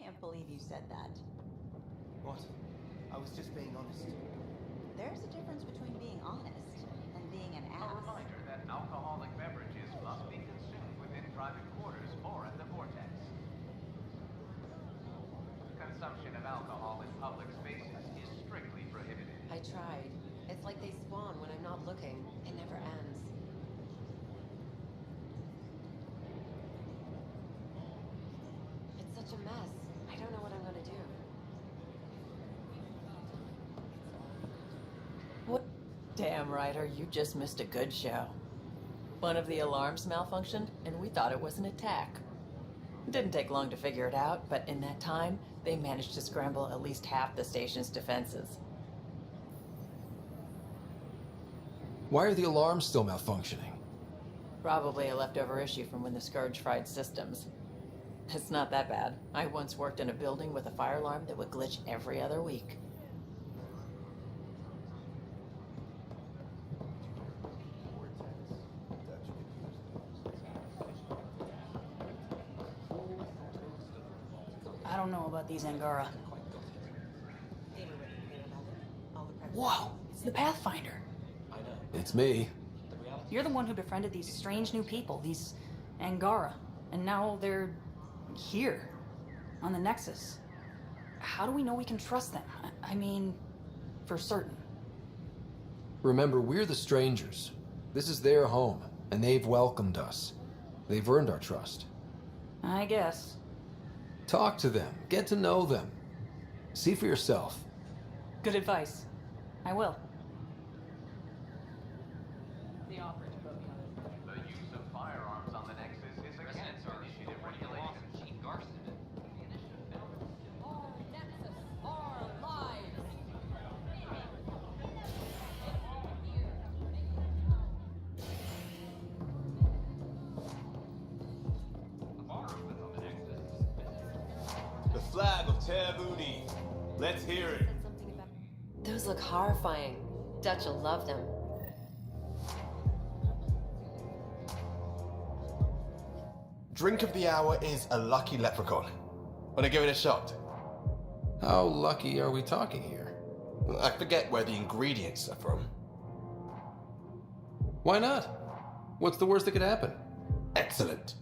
can't believe you said that. What? I was just being honest. There's a difference between being honest and being an A ass. reminder that alcoholic beverages must be consumed within private quarters or at the vortex. Consumption of alcohol in public spaces is strictly prohibited. I tried. It's like they spawn when I'm not looking. It never ends. It's such a mess. I don't know what I'm gonna do. What? Damn, Ryder, you just missed a good show. One of the alarms malfunctioned, and we thought it was an attack. It didn't take long to figure it out, but in that time, they managed to scramble at least half the station's defenses. Why are the alarms still malfunctioning? Probably a leftover issue from when the Scourge fried systems. It's not that bad. I once worked in a building with a fire alarm that would glitch every other week. I don't know about these Angara. Whoa, it's the Pathfinder. It's me. You're the one who befriended these strange new people, these Angara. And now they're here, on the Nexus. How do we know we can trust them? I mean, for certain. Remember, we're the strangers. This is their home, and they've welcomed us. They've earned our trust. I guess. Talk to them. Get to know them. See for yourself. Good advice. I will. The use of firearms on the Nexus is against initiative regulations. The flag of Tervudi. Let's hear it. Those look horrifying. Dutch will love them. Drink of the hour is a lucky leprechaun. Wanna give it a shot? How lucky are we talking here? I forget where the ingredients are from. Why not? What's the worst that could happen? Excellent.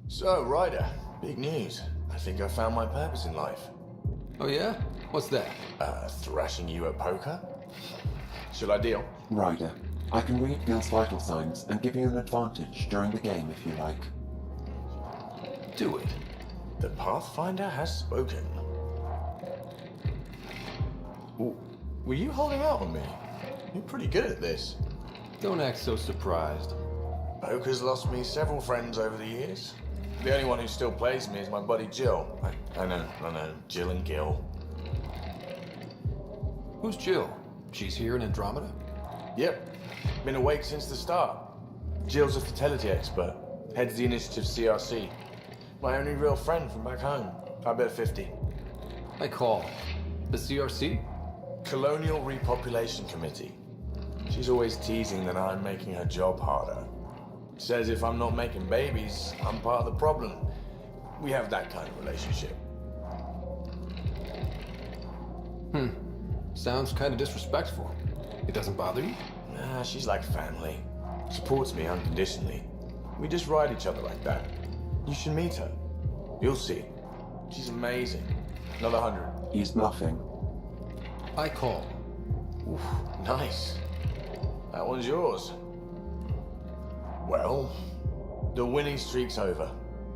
So, Ryder, big news. I think I found my purpose in life. Oh yeah? What's that? Thrashing you at poker? Should I deal? Ryder, I can read Gil's vital signs and give you an advantage during the game if you like. Do it. The Pathfinder has spoken. Were you holding out on me? You're pretty good at this. Don't act so surprised. Poker's lost me several friends over the years. The only one who still plays me is my buddy Jill. I know, Jill and Gil. Who's Jill? She's here in Andromeda? Yep, been awake since the start. Jill's a fertility expert, heads the initiative CRC. My only real friend from back home. I bet 50. I call. The CRC? Colonial Repopulation Committee. She's always teasing that I'm making her job harder. Says if I'm not making babies, I'm part of the problem. We have that kind of relationship. Sounds kind of disrespectful. It doesn't bother you? Nah, she's like family. Supports me unconditionally. We just ride each other like that. You should meet her. You'll see. She's amazing. Another 100. He's bluffing. I call. Oof, nice. That one's yours. Well, the winning streak's over.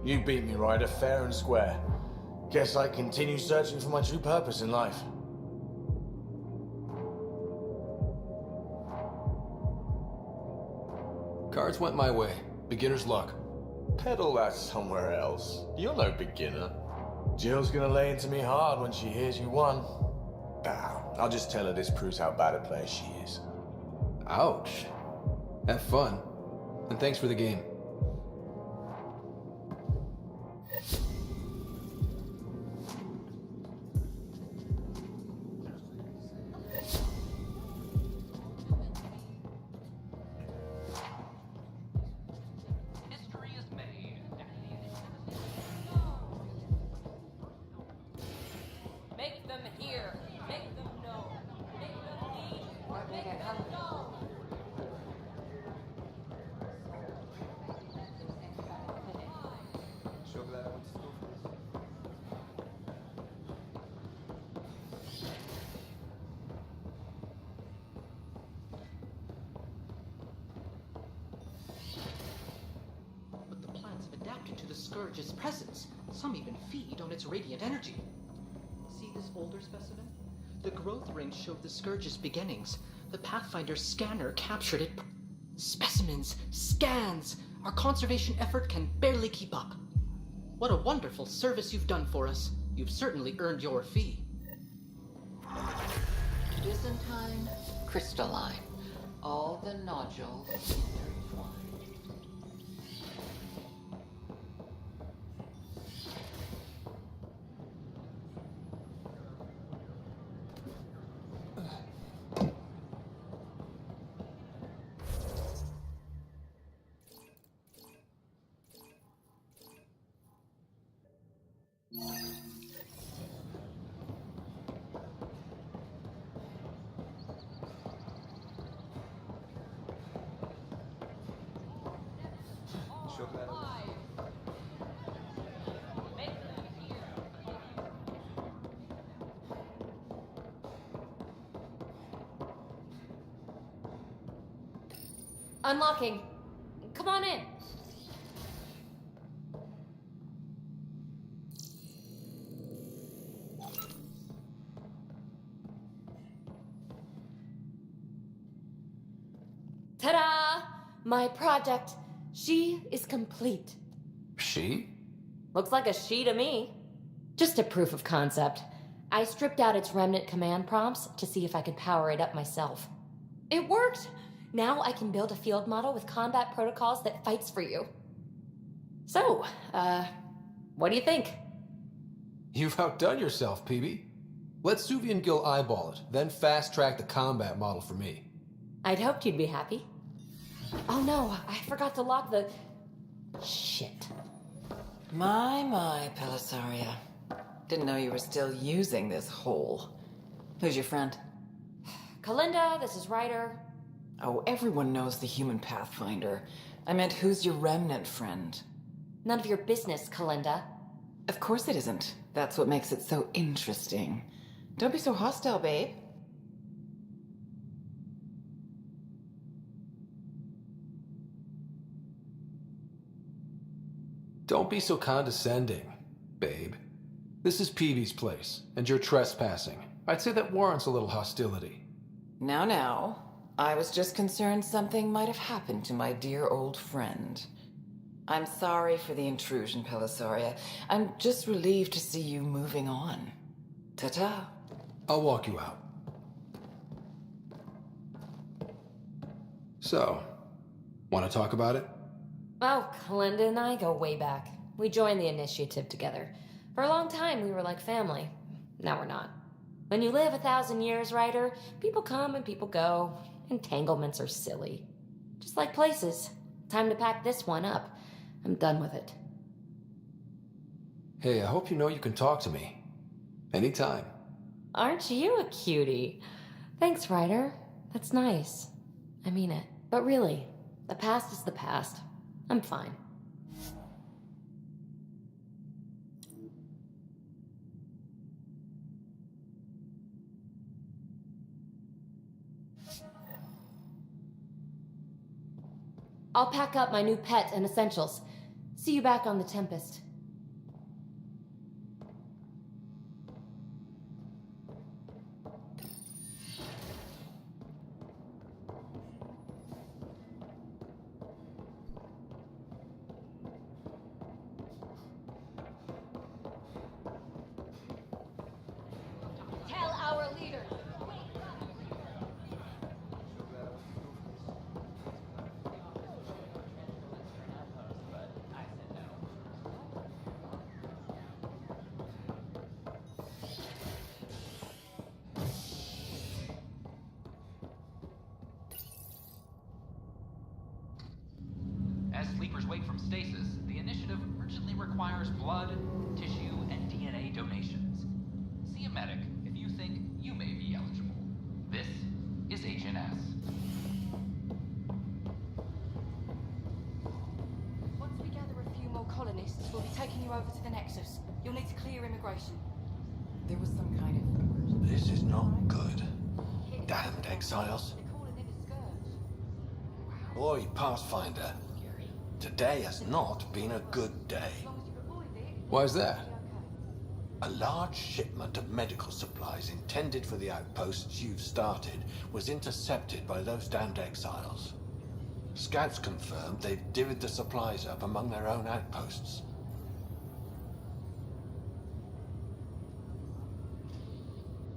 You beat me, Ryder, fair and square. Guess I continue searching for my true purpose in life. Cards went my way. Beginner's luck. Peddle that somewhere else. You're no beginner. Jill's gonna lay into me hard when she hears you won. I'll just tell her this proves how bad a player she is. Ouch. Have fun. And thanks for the game. History is made. Make them hear. Make them know. Make them leave. Make them know. But the plants have adapted to the Scourge's presence. Some even feed on its radiant energy. See this older specimen? The growth rings showed the Scourge's beginnings. The Pathfinder scanner captured it. Specimens, scans! Our conservation effort can barely keep up. What a wonderful service you've done for us. You've certainly earned your fee. Byzantine, crystalline. All the nodules intertwined. Unlocking. Come on in. Ta-da! My project. She is complete. She? Looks like a she to me. Just a proof of concept. I stripped out its remnant command prompts to see if I could power it up myself. It worked! Now I can build a field model with combat protocols that fights for you. So, what do you think? You've outdone yourself, PB. Let Suvi and Gil eyeball it, then fast-track the combat model for me. I'd hoped you'd be happy. Oh no, I forgot to lock the... Shit. My, Pellisaria. Didn't know you were still using this hole. Who's your friend? Kalinda, this is Ryder. Oh, everyone knows the human Pathfinder. I meant, who's your remnant friend? None of your business, Kalinda. Of course it isn't. That's what makes it so interesting. Don't be so hostile, babe. Don't be so condescending, babe. This is Peavy's place, and you're trespassing. I'd say that warrants a little hostility. Now. I was just concerned something might have happened to my dear old friend. I'm sorry for the intrusion, Pellisaria. I'm just relieved to see you moving on. Ta-ta. I'll walk you out. So, want to talk about it? Oh, Kalinda and I go way back. We joined the initiative together. For a long time, we were like family. Now we're not. When you live 1,000 years, Ryder, people come and people go. Entanglements are silly. Just like places. Time to pack this one up. I'm done with it. Hey, I hope you know you can talk to me. Anytime. Aren't you a cutie? Thanks, Ryder. That's nice. I mean it. But really, the past is the past. I'm fine. I'll pack up my new pet and essentials. See you back on the Tempest. stasis, the initiative urgently requires blood, tissue, and DNA donations. See a medic if you think you may be eligible. This is HNS. Once we gather a few more colonists, we'll be taking you over to the Nexus. You'll need to clear immigration. There was some kind of... This is not good. Damned exiles. They're calling it a scourge. Boy, Pathfinder. Today has not been a good day. As long as you avoid it, Why is that? you'll be okay. A large shipment of medical supplies intended for the outposts you've started was intercepted by those damned exiles. Scouts confirmed they've divvied the supplies up among their own outposts.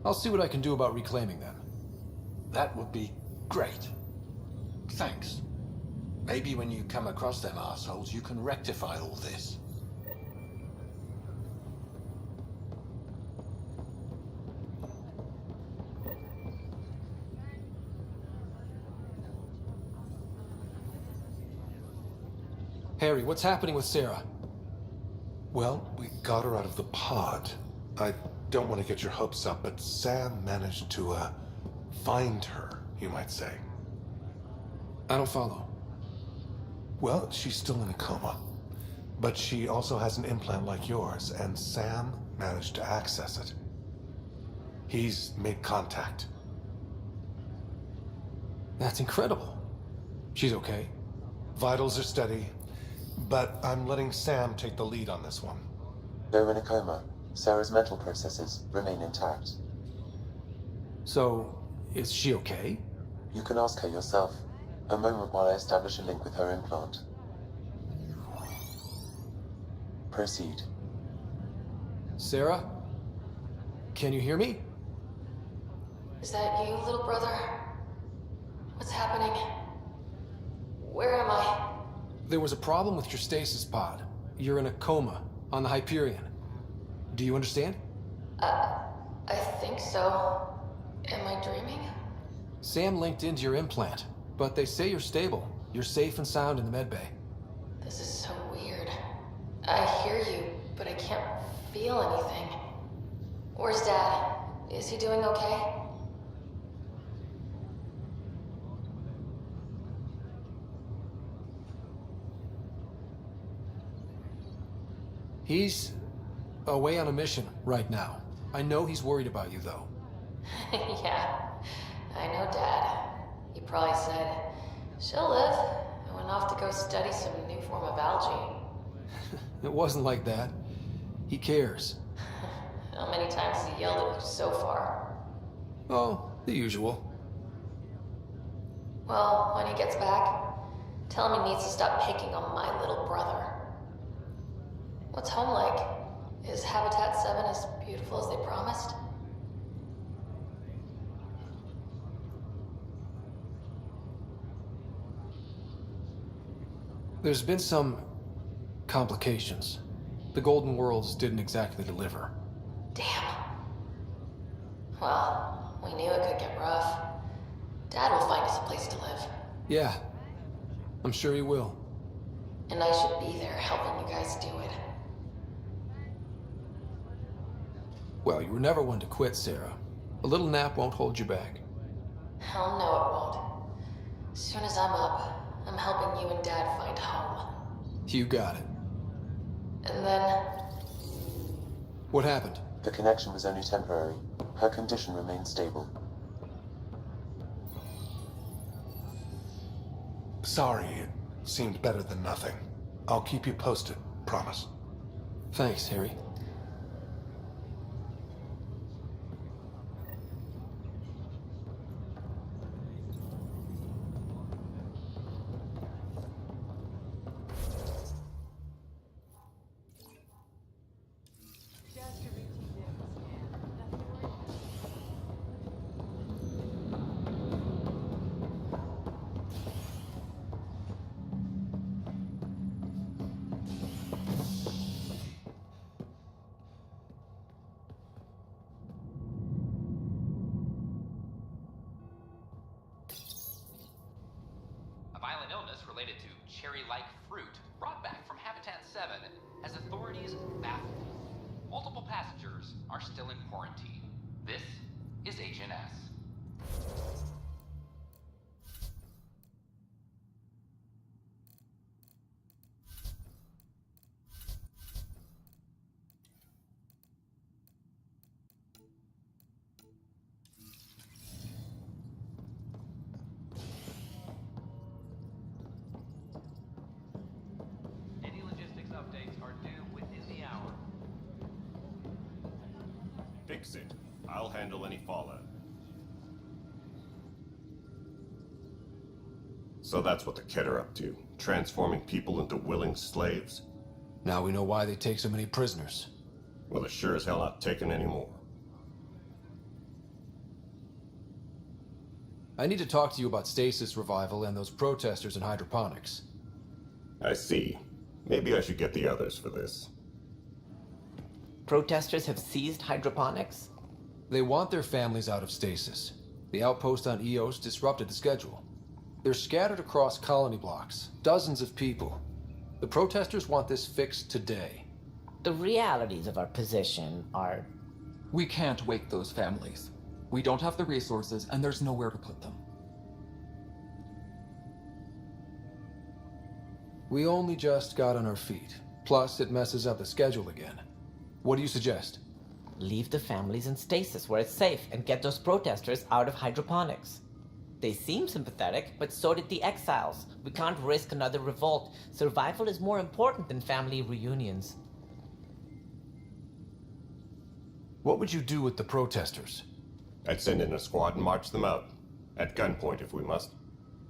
I'll see what I can do about reclaiming them. That would be great. Thanks. Maybe when you come across them assholes, you can rectify all this. Harry, what's happening with Sarah? Well, we got her out of the pod. I don't want to get your hopes up, but Sam managed to, find her, you might say. I don't follow. Well, she's still in a coma. But she also has an implant like yours, and Sam managed to access it. He's made contact. That's incredible. She's okay. Vitals are steady, but I'm letting Sam take the lead on this one. Though in a coma, Sarah's mental processes remain intact. So, is she okay? You can ask her yourself. A moment while I establish a link with her implant. Proceed. Sarah? Can you hear me? Is that you, little brother? What's happening? Where am I? There was a problem with your stasis pod. You're in a coma on the Hyperion. Do you understand? I think so. Am I dreaming? Sam linked into your implant, but they say you're stable. You're safe and sound in the medbay. This is so weird. I hear you, but I can't feel anything. Where's Dad? Is he doing okay? He's away on a mission right now. I know he's worried about you, though. Yeah, I know Dad. He probably said, she'll live, and went off to go study some new form of algae. It wasn't like that. He cares. How many times has he yelled at you so far? Oh, the usual. Well, when he gets back, tell him he needs to stop picking on my little brother. What's home like? Is Habitat 7 as beautiful as they promised? There's been some complications. The Golden Worlds didn't exactly deliver. Damn. Well, we knew it could get rough. Dad will find us a place to live. Yeah, I'm sure he will. And I should be there helping you guys do it. Well, you were never one to quit, Sarah. A little nap won't hold you back. Hell no, it won't. As soon as I'm up, I'm helping you and Dad find home. You got it. And then... What happened? The connection was only temporary. Her condition remains stable. Sorry, it seemed better than nothing. I'll keep you posted, promise. Thanks, Harry. related to cherry-like fruit brought back from Habitat 7 has authorities baffled. Multiple passengers are still in quarantine. This is Agent S. Any logistics updates are due within the hour. Fix it. I'll handle any fallout. So that's what the Kett are up to, transforming people into willing slaves? Now we know why they take so many prisoners. Well, they're sure as hell not taking any more. I need to talk to you about stasis revival and those protesters in hydroponics. I see. Maybe I should get the others for this. Protesters have seized hydroponics? They want their families out of stasis. The outpost on Eos disrupted the schedule. They're scattered across colony blocks, dozens of people. The protesters want this fixed today. The realities of our position are... We can't wake those families. We don't have the resources, and there's nowhere to put them. We only just got on our feet. Plus, it messes up the schedule again. What do you suggest? Leave the families in stasis where it's safe and get those protesters out of hydroponics. They seem sympathetic, but so did the exiles. We can't risk another revolt. Survival is more important than family reunions. What would you do with the protesters? I'd send in a squad and march them out. At gunpoint if we must.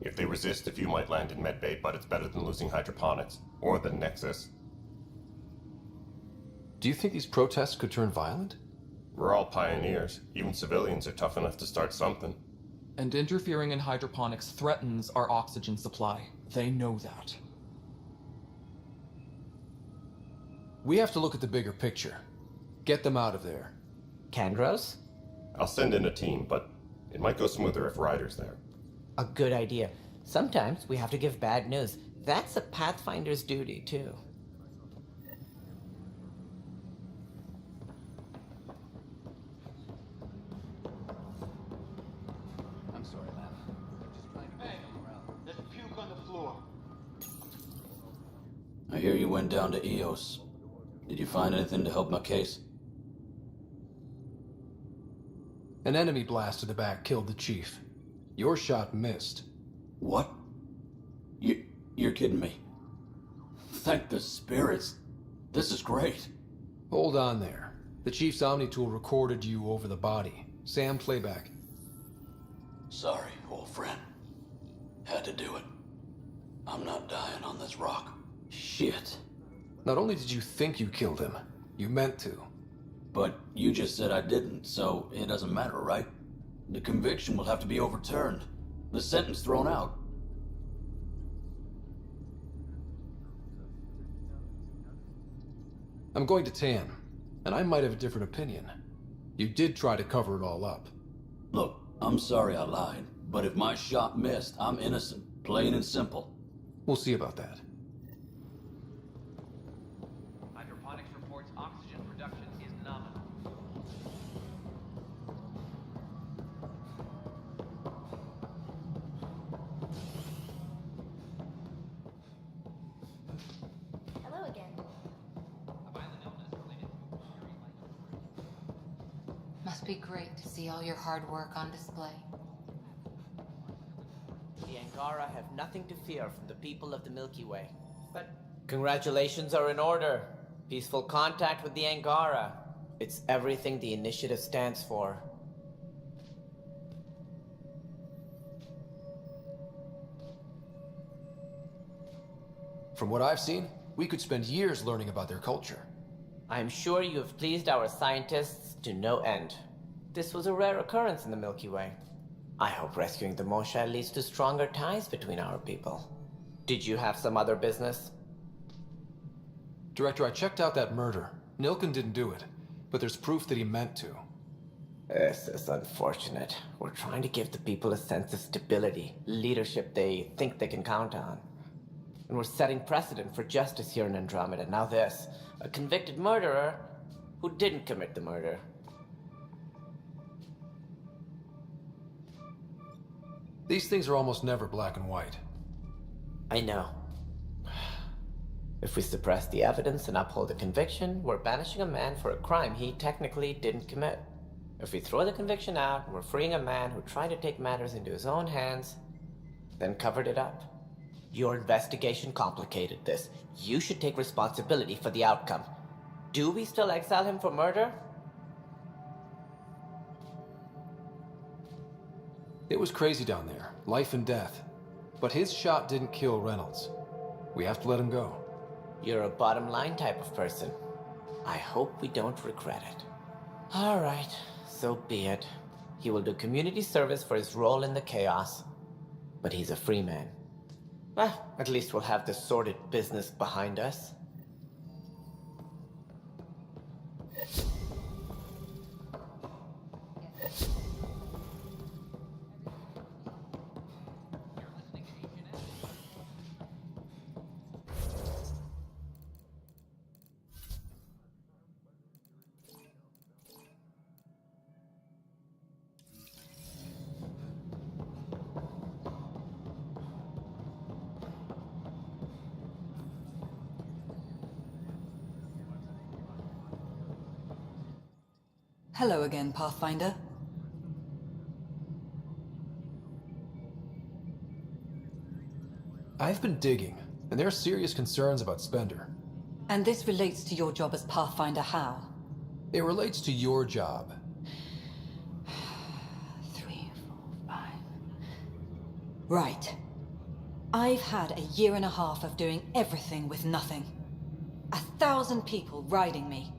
If they resist, a few might land in medbay, but it's better than losing hydroponics. Or the Nexus. Do you think these protests could turn violent? We're all pioneers. Even civilians are tough enough to start something. And interfering in hydroponics threatens our oxygen supply. They know that. We have to look at the bigger picture. Get them out of there. Kandros? I'll send in a team, but it might go smoother if Ryder's there. A good idea. Sometimes we have to give bad news. That's a Pathfinder's duty, too. I'm sorry, man. I'm just trying to... Hey, there's puke on the floor. I hear you went down to Eos. Did you find anything to help my case? An enemy blast to the back killed the chief. Your shot missed. What? You're kidding me. Thank the spirits. This is great. Hold on there. The chief's Omni tool recorded you over the body. Sam, playback. Sorry, old friend. Had to do it. I'm not dying on this rock. Shit. Not only did you think you killed him, you meant to. But you just said I didn't, so it doesn't matter, right? The conviction will have to be overturned. The sentence thrown out. I'm going to Tan, and I might have a different opinion. You did try to cover it all up. Look, I'm sorry I lied, but if my shot missed, I'm innocent. Plain and simple. We'll see about that. Hydroponics reports oxygen production is nominal. Hello again. A violent illness related to Must be great to see all your hard work on display. The Angara have nothing to fear from the people of the Milky Way. But congratulations are in order. Peaceful contact with the Angara. It's everything the initiative stands for. From what I've seen, we could spend years learning about their culture. I'm sure you have pleased our scientists to no end. This was a rare occurrence in the Milky Way. I hope rescuing the Moshae leads to stronger ties between our people. Did you have some other business? Director, I checked out that murder. Nilken didn't do it, but there's proof that he meant to. This is unfortunate. We're trying to give the people a sense of stability, leadership they think they can count on. And we're setting precedent for justice here in Andromeda. Now this. A convicted murderer who didn't commit the murder. These things are almost never black and white. I know. If we suppress the evidence and uphold the conviction, we're banishing a man for a crime he technically didn't commit. If we throw the conviction out, we're freeing a man who tried to take matters into his own hands, then covered it up. Your investigation complicated this. You should take responsibility for the outcome. Do we still exile him for murder? It was crazy down there, life and death. But his shot didn't kill Reynolds. We have to let him go. You're a bottom line type of person. I hope we don't regret it. All right, so be it. He will do community service for his role in the chaos. But he's a free man. Well, at least we'll have the sordid business behind us. Hello again, Pathfinder. I've been digging, and there are serious concerns about Spender. And this relates to your job as Pathfinder how? It relates to your job. 3, 4, 5. Right. I've had a year and a half of doing everything with nothing. 1,000 people riding me.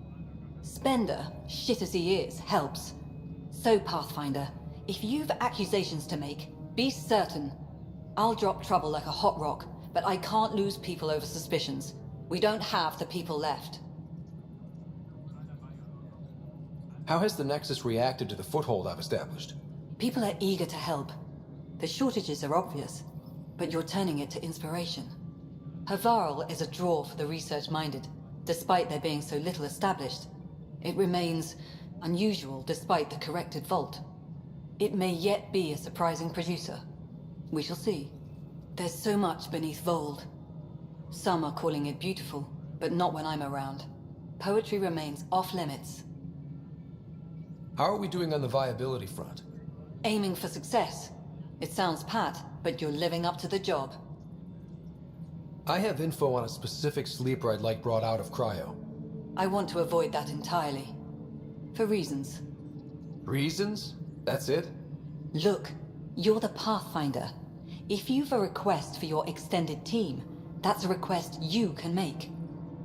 Spender, shit as he is, helps. So, Pathfinder, if you've accusations to make, be certain. I'll drop trouble like a hot rock, but I can't lose people over suspicions. We don't have the people left. How has the Nexus reacted to the foothold I've established? People are eager to help. The shortages are obvious, but you're turning it to inspiration. Havarl is a draw for the research-minded, despite there being so little established. It remains unusual despite the corrected vault. It may yet be a surprising producer. We shall see. There's so much beneath Vold. Some are calling it beautiful, but not when I'm around. Poetry remains off-limits. How are we doing on the viability front? Aiming for success. It sounds pat, but you're living up to the job. I have info on a specific sleeper I'd like brought out of cryo. I want to avoid that entirely. For reasons. Reasons? That's it? Look, you're the Pathfinder. If you've a request for your extended team, that's a request you can make.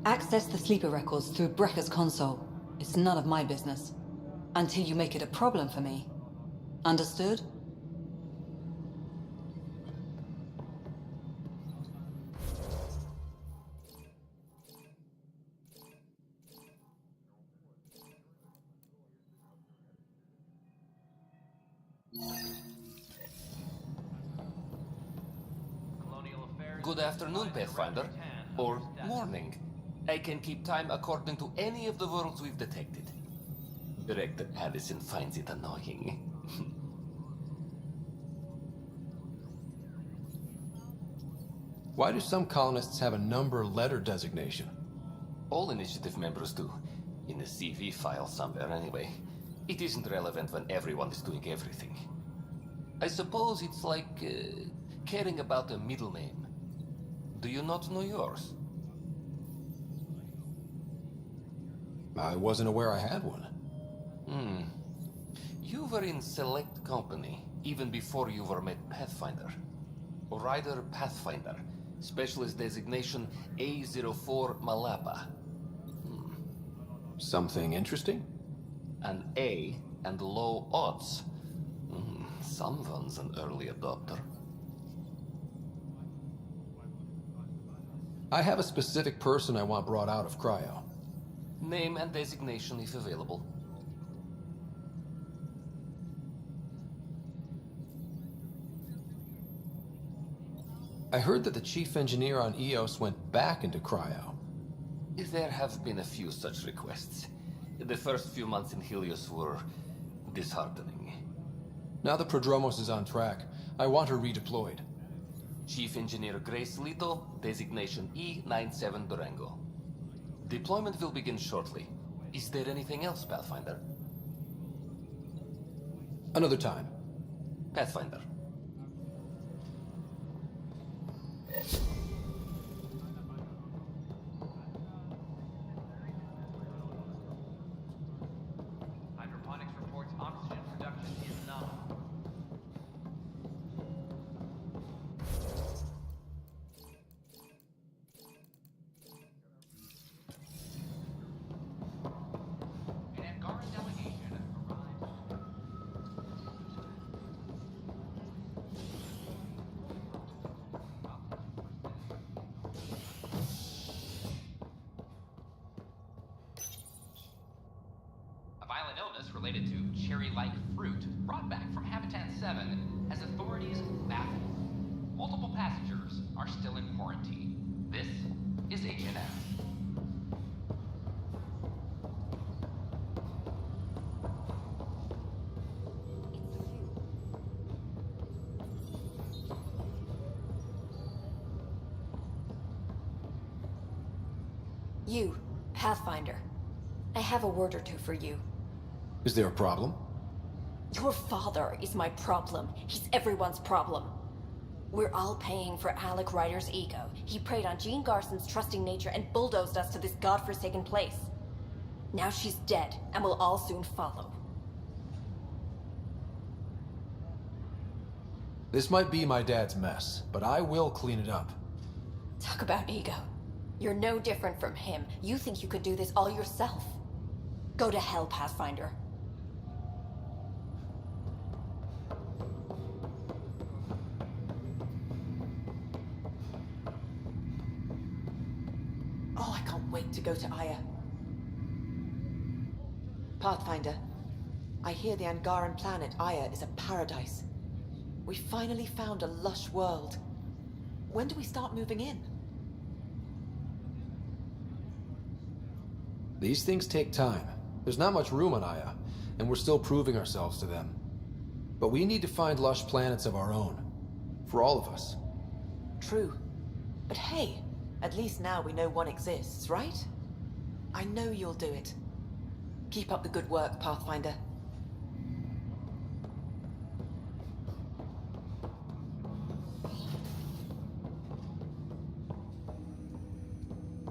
Access the sleeper records through Brekker's console. It's none of my business. Until you make it a problem for me. Understood? Good afternoon, Pathfinder. Or morning. I can keep time according to any of the worlds we've detected. Director Allison finds it annoying. Why do some colonists have a number letter designation? All initiative members do. In the CV file somewhere, anyway. It isn't relevant when everyone is doing everything. I suppose it's like caring about a middle name. Do you not know yours? I wasn't aware I had one. You were in select company, even before you were made Pathfinder. Rider Pathfinder. Specialist designation A04 Malapa. Something interesting? An A and low odds. Someone's an early adopter. I have a specific person I want brought out of cryo. Name and designation if available. I heard that the chief engineer on Eos went back into cryo. There have been a few such requests. The first few months in Helios were disheartening. Now the Prodromos is on track. I want her redeployed. Chief Engineer Grace Lito, designation E97 Durango. Deployment will begin shortly. Is there anything else, Pathfinder? Another time. Pathfinder. Hydroponics reports oxygen production is nominal. An Angaran delegation arrived. A violent illness related to cherry-like fruit brought back from Habitat 7 has authorities baffled. Multiple passengers are still in quarantine. This is HNS. You, Pathfinder. I have a word or two for you. Is there a problem? Your father is my problem. He's everyone's problem. We're all paying for Alec Ryder's ego. He preyed on Jean Garson's trusting nature and bulldozed us to this godforsaken place. Now she's dead, and we'll all soon follow. This might be my dad's mess, but I will clean it up. Talk about ego. You're no different from him. You think you could do this all yourself. Go to hell, Pathfinder. Oh, I can't wait to go to Aya. Pathfinder, I hear the Angaran planet Aya is a paradise. We finally found a lush world. When do we start moving in? These things take time. There's not much room on Aya, and we're still proving ourselves to them. But we need to find lush planets of our own. For all of us. True. But hey, at least now we know one exists, right? I know you'll do it. Keep up the good work, Pathfinder.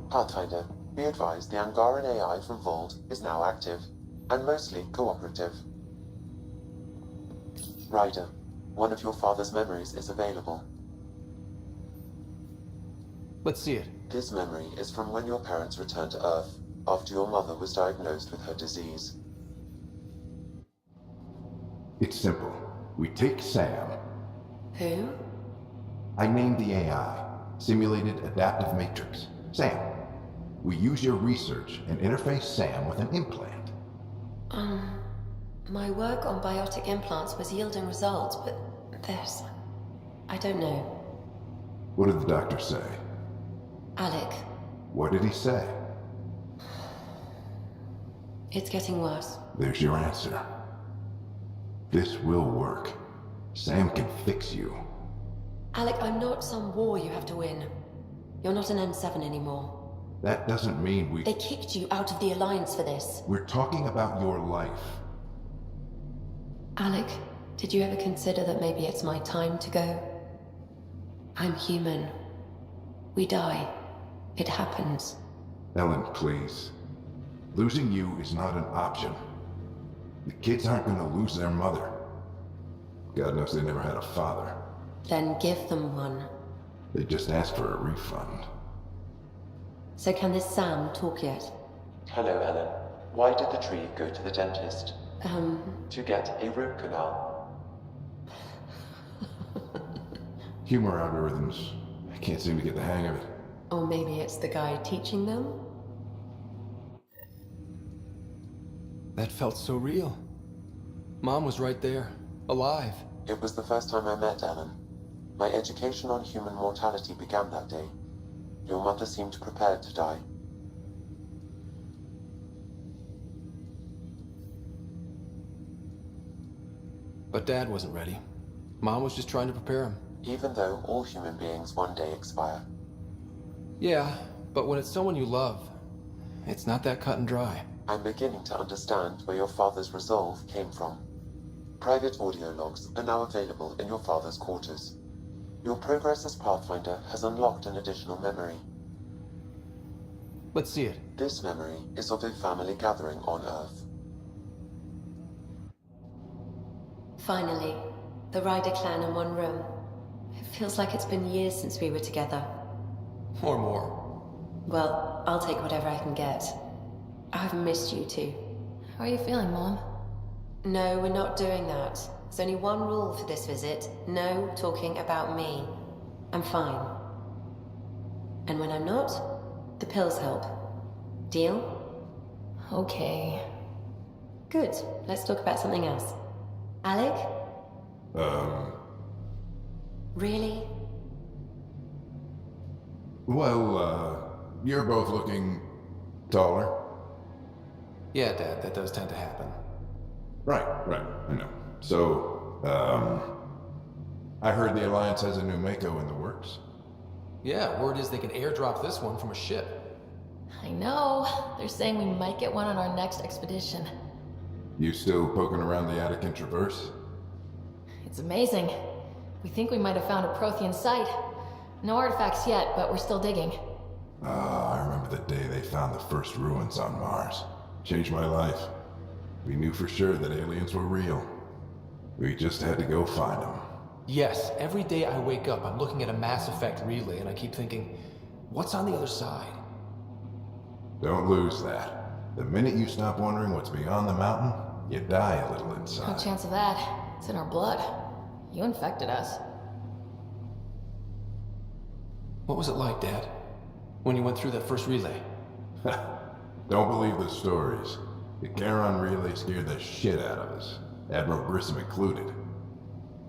Pathfinder, be advised the Angaran AI from Vault is now active, and mostly cooperative. Ryder, one of your father's memories is available. Let's see it. This memory is from when your parents returned to Earth, after your mother was diagnosed with her disease. It's simple. We take Sam. Who? I named the AI, Simulated Adaptive Matrix. Sam. We use your research and interface Sam with an implant. My work on biotic implants was yielding results, but there's... I don't know. What did the doctor say? Alec, What did he say? it's getting worse. There's your answer. This will work. Sam can fix you. Alec, I'm not some war you have to win. You're not an N7 anymore. That doesn't mean we... They kicked you out of the Alliance for this. We're talking about your life. Alec, did you ever consider that maybe it's my time to go? I'm human. We die. It happens. Ellen, please. Losing you is not an option. The kids aren't gonna lose their mother. God knows they never had a father. Then give them one. They just asked for a refund. So can this Sam talk yet? Hello, Ellen. Why did the tree go to the dentist? To get a root canal. Humor algorithms. I can't seem to get the hang of it. Or maybe it's the guy teaching them? That felt so real. Mom was right there, alive. It was the first time I met Ellen. My education on human mortality began that day. Your mother seemed prepared to die. But Dad wasn't ready. Mom was just trying to prepare him. Even though all human beings one day expire. Yeah, but when it's someone you love, it's not that cut and dry. I'm beginning to understand where your father's resolve came from. Private audio logs are now available in your father's quarters. Your progress as Pathfinder has unlocked an additional memory. Let's see it. This memory is of a family gathering on Earth. Finally, the Ryder clan in one room. It feels like it's been years since we were together. Or more. Well, I'll take whatever I can get. I've missed you too. How are you feeling, Mom? No, we're not doing that. There's only one rule for this visit. No talking about me. I'm fine. And when I'm not, the pills help. Deal? Okay. Good. Let's talk about something else. Alec? Really? Well, you're both looking taller. Yeah, Dad, that does tend to happen. Right, I know. So, I heard the Alliance has a new Mako in the works. Yeah, word is they can airdrop this one from a ship. I know. They're saying we might get one on our next expedition. You still poking around the Attican Traverse? It's amazing. We think we might have found a Prothean site. No artifacts yet, but we're still digging. I remember the day they found the first ruins on Mars. Changed my life. We knew for sure that aliens were real. We just had to go find them. Yes, every day I wake up, I'm looking at a Mass Effect relay and I keep thinking, what's on the other side? Don't lose that. The minute you stop wondering what's beyond the mountain, you die a little No inside. chance of that. It's in our blood. You infected us. What was it like, Dad? When you went through that first relay? Don't believe the stories. The Charon relay scared the shit out of us. Admiral Grissom included.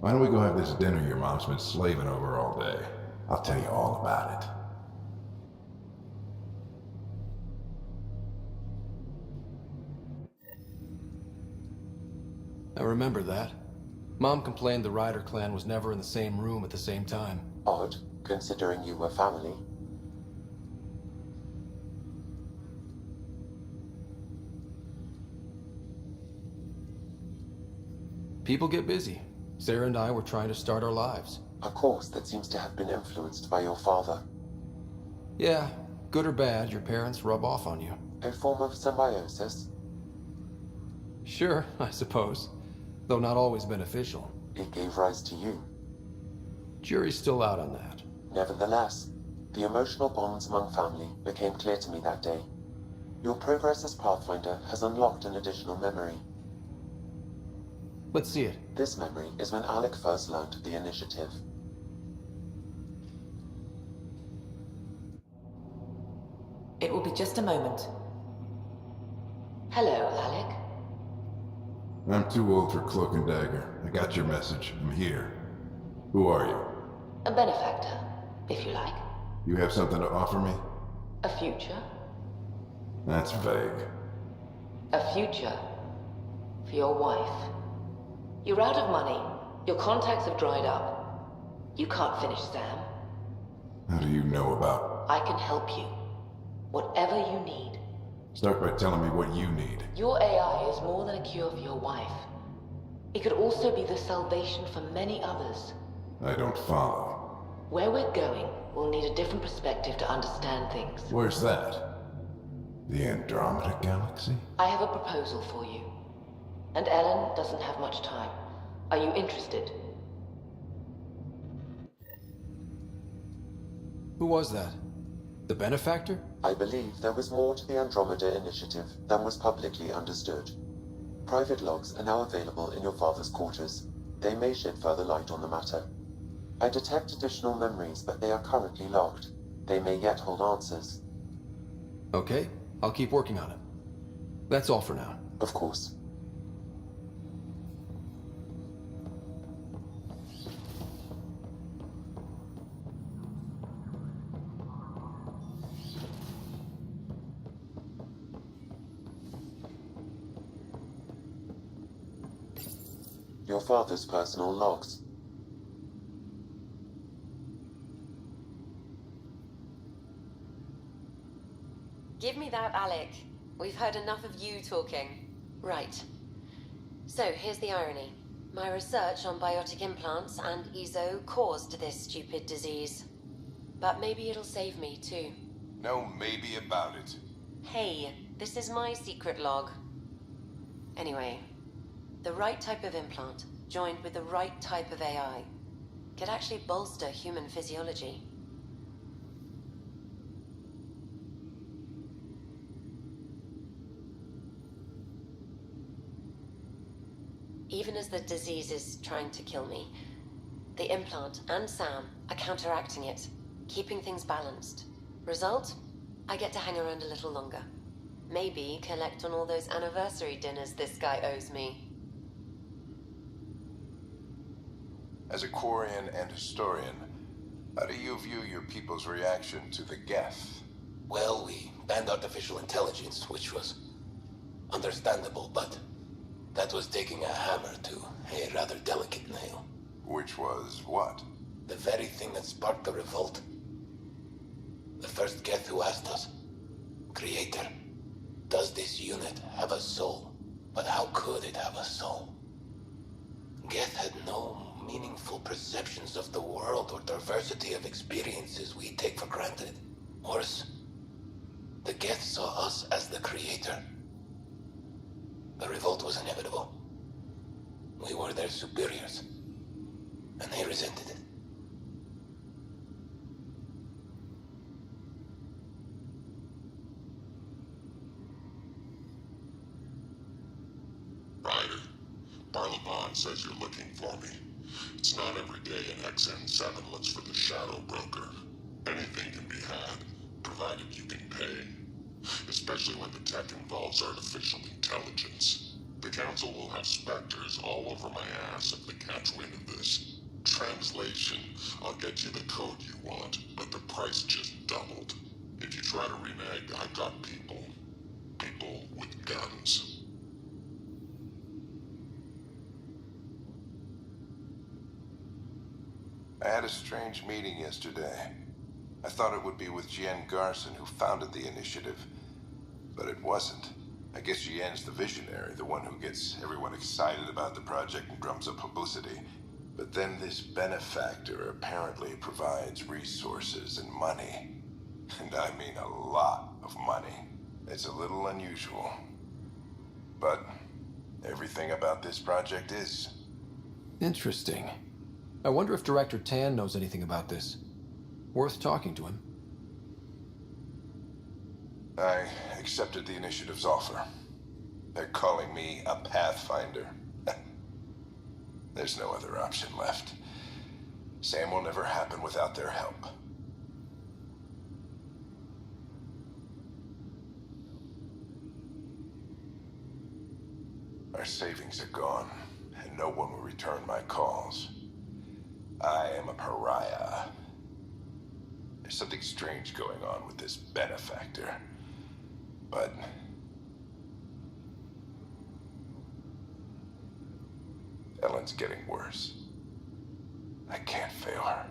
Why don't we go have this dinner your mom's been slaving over all day? I'll tell you all about it. I remember that. Mom complained the Ryder clan was never in the same room at the same time. Odd, considering you were family. People get busy. Sarah and I were trying to start our lives. A course that seems to have been influenced by your father. Yeah, good or bad, your parents rub off on you. A form of symbiosis. Sure, I suppose. Though not always beneficial. It gave rise to you. Jury's still out on that. Nevertheless, the emotional bonds among family became clear to me that day. Your progress as Pathfinder has unlocked an additional memory. Let's see it. This memory is when Alec first learned the initiative. It will be just a moment. Hello, Alec. I'm too old for cloak and dagger. I got your message. I'm here. Who are you? A benefactor, if you like. You have something to offer me? A future. That's vague. A future. For your wife. You're out of money. Your contacts have dried up. You can't finish Sam. How do you know about... I can help you. Whatever you need. Start by telling me what you need. Your AI is more than a cure for your wife. It could also be the salvation for many others. I don't follow. Where we're going, we'll need a different perspective to understand things. Where's that? The Andromeda Galaxy? I have a proposal for you. And Ellen doesn't have much time. Are you interested? Who was that? The benefactor? I believe there was more to the Andromeda initiative than was publicly understood. Private logs are now available in your father's quarters. They may shed further light on the matter. I detect additional memories, but they are currently locked. They may yet hold answers. Okay, I'll keep working on it. That's all for now. Of course. Your father's personal logs. Give me that, Alec. We've heard enough of you talking. Right. So, here's the irony. My research on biotic implants and EZO caused this stupid disease. But maybe it'll save me, too. No maybe about it. Hey, this is my secret log. Anyway, the right type of implant, joined with the right type of AI, could actually bolster human physiology. Even as the disease is trying to kill me, the implant and Sam are counteracting it, keeping things balanced. Result? I get to hang around a little longer. Maybe collect on all those anniversary dinners this guy owes me. As a Quarian and historian, how do you view your people's reaction to the Geth? Well, we banned artificial intelligence, which was understandable, but that was taking a hammer to a rather delicate nail. Which was what? The very thing that sparked the revolt. The first Geth who asked us, Creator, does this unit have a soul? But how could it have a soul? Geth had no meaningful perceptions of the world or diversity of experiences we take for granted. Worse, the Geth saw us as the Creator. The revolt was inevitable. We were their superiors, and they resented it. Ryder, Barlabon says you're looking for me. It's not every day an XN7 looks for the Shadow Broker. Anything can be had, provided you can pay. Especially when the tech involves artificial intelligence. The Council will have specters all over my ass if they catch wind of this. Translation, I'll get you the code you want, but the price just doubled. If you try to renege, I've got people. People with guns. I had a strange meeting yesterday. I thought it would be with Jien Garson, who founded the initiative, but it wasn't. I guess Jien's the visionary, the one who gets everyone excited about the project and drums up publicity. But then this benefactor apparently provides resources and money. And I mean a lot of money. It's a little unusual. But everything about this project is. Interesting. I wonder if Director Tan knows anything about this. Worth talking to him. I accepted the initiative's offer. They're calling me a Pathfinder. There's no other option left. Sam will never happen without their help. Our savings are gone, and no one will return my calls. I am a pariah. There's something strange going on with this benefactor. But Ellen's getting worse. I can't fail her.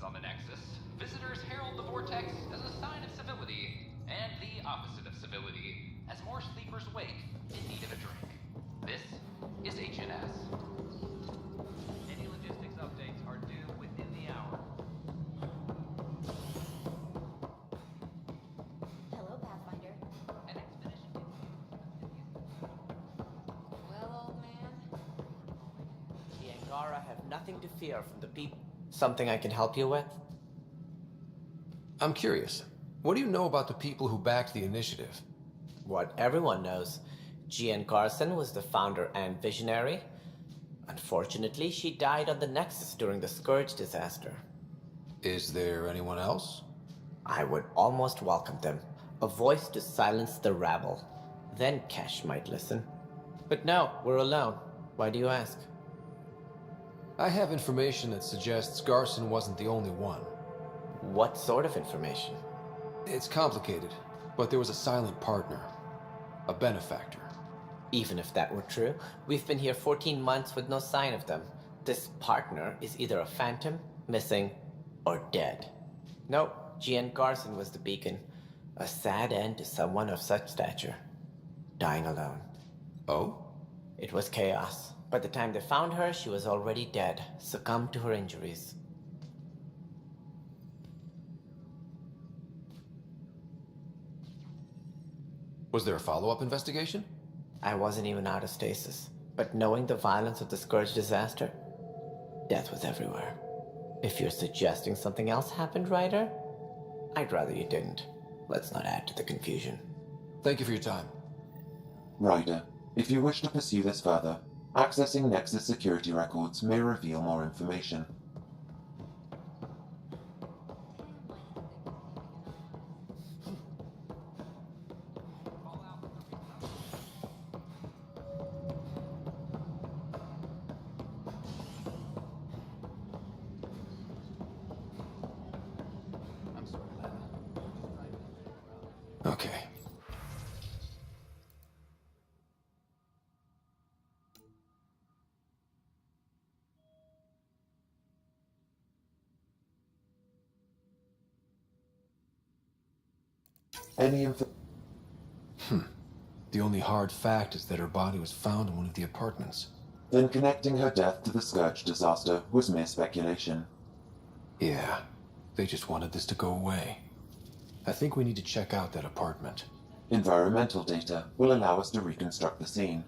On the Nexus, visitors herald the vortex as a sign of civility, and the opposite of civility, as more sleepers wake in need of a drink. This is HNS. Any logistics updates are due within the hour. Hello, Pathfinder. An expedition. Well, old man. The Angara have nothing to fear from the people. Something I can help you with? I'm curious. What do you know about the people who backed the initiative? What everyone knows. Jean Garson was the founder and visionary. Unfortunately, she died on the Nexus during the Scourge disaster. Is there anyone else? I would almost welcome them. A voice to silence the rabble. Then Kesh might listen. But no, we're alone. Why do you ask? I have information that suggests Garson wasn't the only one. What sort of information? It's complicated, but there was a silent partner. A benefactor. Even if that were true, we've been here 14 months with no sign of them. This partner is either a phantom, missing, or dead. Nope, Jean Garson was the beacon. A sad end to someone of such stature. Dying alone. Oh? It was chaos. By the time they found her, she was already dead, succumbed to her injuries. Was there a follow-up investigation? I wasn't even out of stasis. But knowing the violence of the Scourge disaster, death was everywhere. If you're suggesting something else happened, Ryder, I'd rather you didn't. Let's not add to the confusion. Thank you for your time. Ryder, if you wish to pursue this further, accessing Nexus security records may reveal more information. Okay. Any info? The only hard fact is that her body was found in one of the apartments. Then connecting her death to the Scourge disaster was mere speculation. Yeah, they just wanted this to go away. I think we need to check out that apartment. Environmental data will allow us to reconstruct the scene.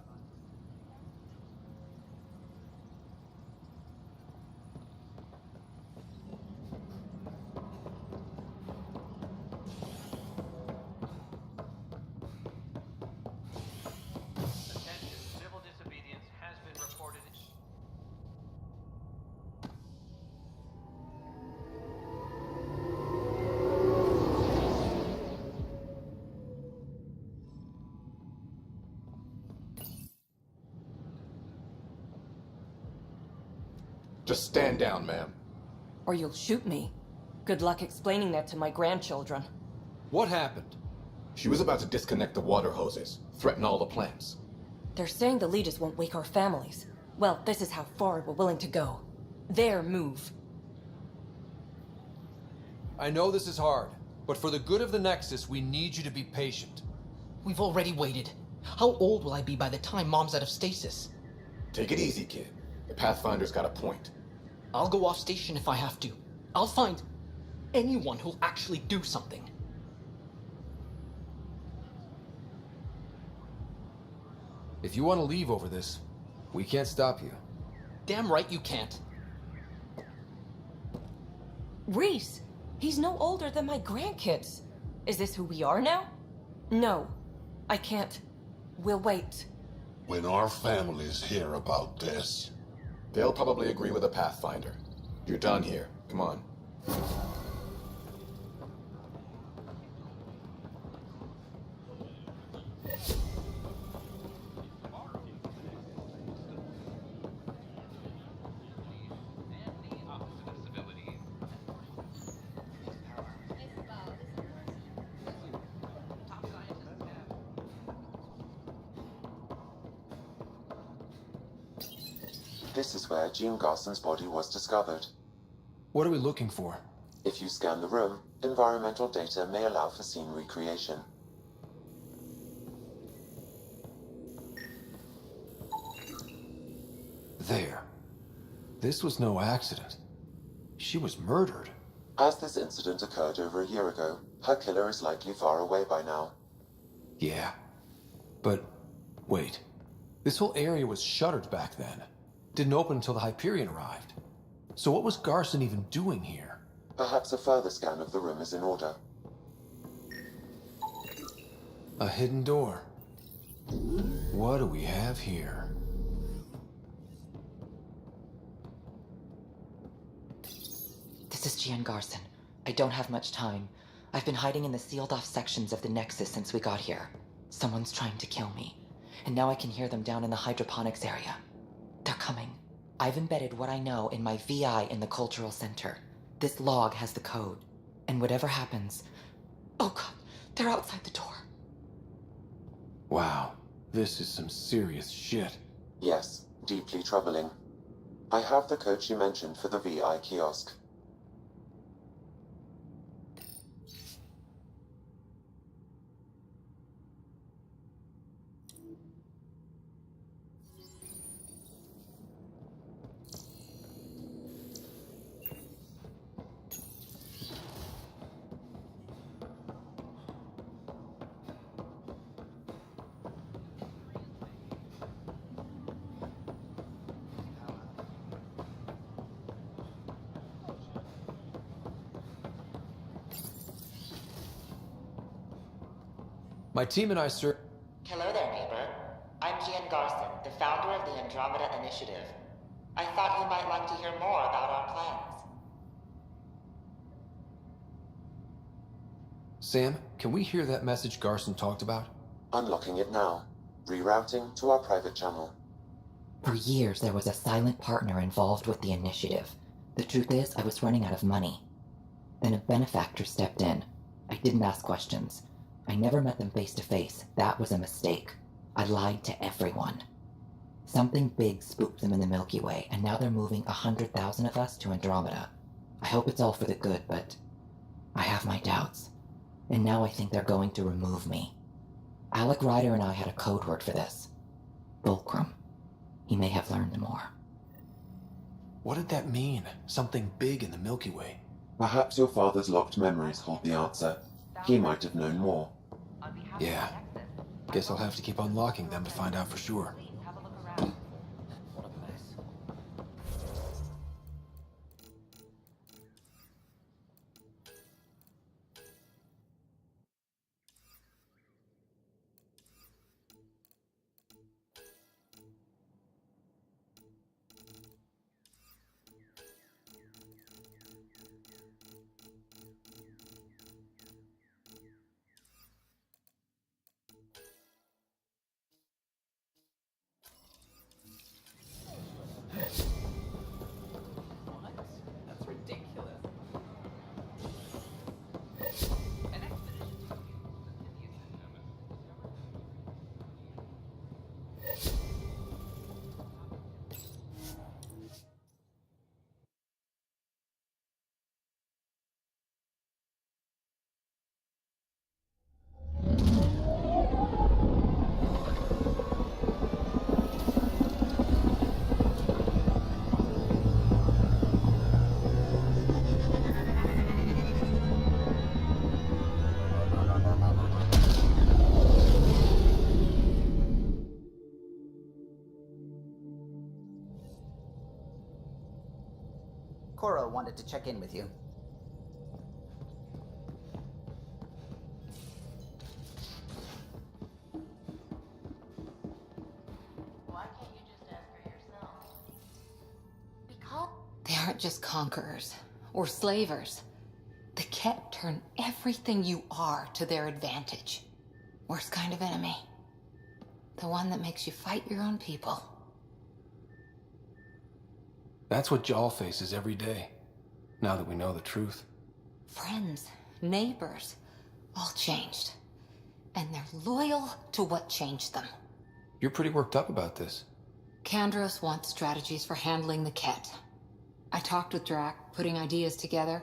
Civil disobedience has been reported. Just stand down, ma'am. Or you'll shoot me. Good luck explaining that to my grandchildren. What happened? She was about to disconnect the water hoses, threaten all the plants. They're saying the leaders won't wake our families. Well, this is how far we're willing to go. Their move. I know this is hard, but for the good of the Nexus, we need you to be patient. We've already waited. How old will I be by the time Mom's out of stasis? Take it easy, kid. The Pathfinder's got a point. I'll go off station if I have to. I'll find anyone who'll actually do something. If you want to leave over this, we can't stop you. Damn right you can't. Reese! He's no older than my grandkids. Is this who we are now? No. I can't. We'll wait. When our families hear about this... They'll probably agree with the Pathfinder. You're done here. Come on. This is where Jean Garson's body was discovered. What are we looking for? If you scan the room, environmental data may allow for scene recreation. There. This was no accident. She was murdered. As this incident occurred over a year ago, her killer is likely far away by now. Yeah. But, wait. This whole area was shuttered back then. Didn't open until the Hyperion arrived. So what was Garson even doing here? Perhaps a further scan of the room is in order. A hidden door. What do we have here? This is Gian Garson. I don't have much time. I've been hiding in the sealed-off sections of the Nexus since we got here. Someone's trying to kill me. And now I can hear them down in the hydroponics area. They're coming. I've embedded what I know in my VI in the Cultural Center. This log has the code. And whatever happens... Oh god, they're outside the door. Wow, this is some serious shit. Yes, deeply troubling. I have the code she mentioned for the VI kiosk. My team and I, sir. Hello there, neighbor. I'm Gian Garson, the founder of the Andromeda Initiative. I thought you might like to hear more about our plans. Sam, can we hear that message Garson talked about? Unlocking it now. Rerouting to our private channel. For years, there was a silent partner involved with the initiative. The truth is, I was running out of money. Then a benefactor stepped in. I didn't ask questions. I never met them face to face. That was a mistake. I lied to everyone. Something big spooked them in the Milky Way, and now they're moving 100,000 of us to Andromeda. I hope it's all for the good, but I have my doubts. And now I think they're going to remove me. Alec Ryder and I had a code word for this. Fulcrum. He may have learned more. What did that mean? Something big in the Milky Way? Perhaps your father's locked memories hold the answer. He might have known more. Yeah. Guess I'll have to keep unlocking them to find out for sure. That's ridiculous. Cora wanted to check in with you. Why can't you just ask her yourself? Because they aren't just conquerors or slavers. The Ket turn everything you are to their advantage. Worst kind of enemy. The one that makes you fight your own people. That's what Jaal faces every day, now that we know the truth. Friends, neighbors, all changed. And they're loyal to what changed them. You're pretty worked up about this. Kandros wants strategies for handling the Ket. I talked with Drac, putting ideas together.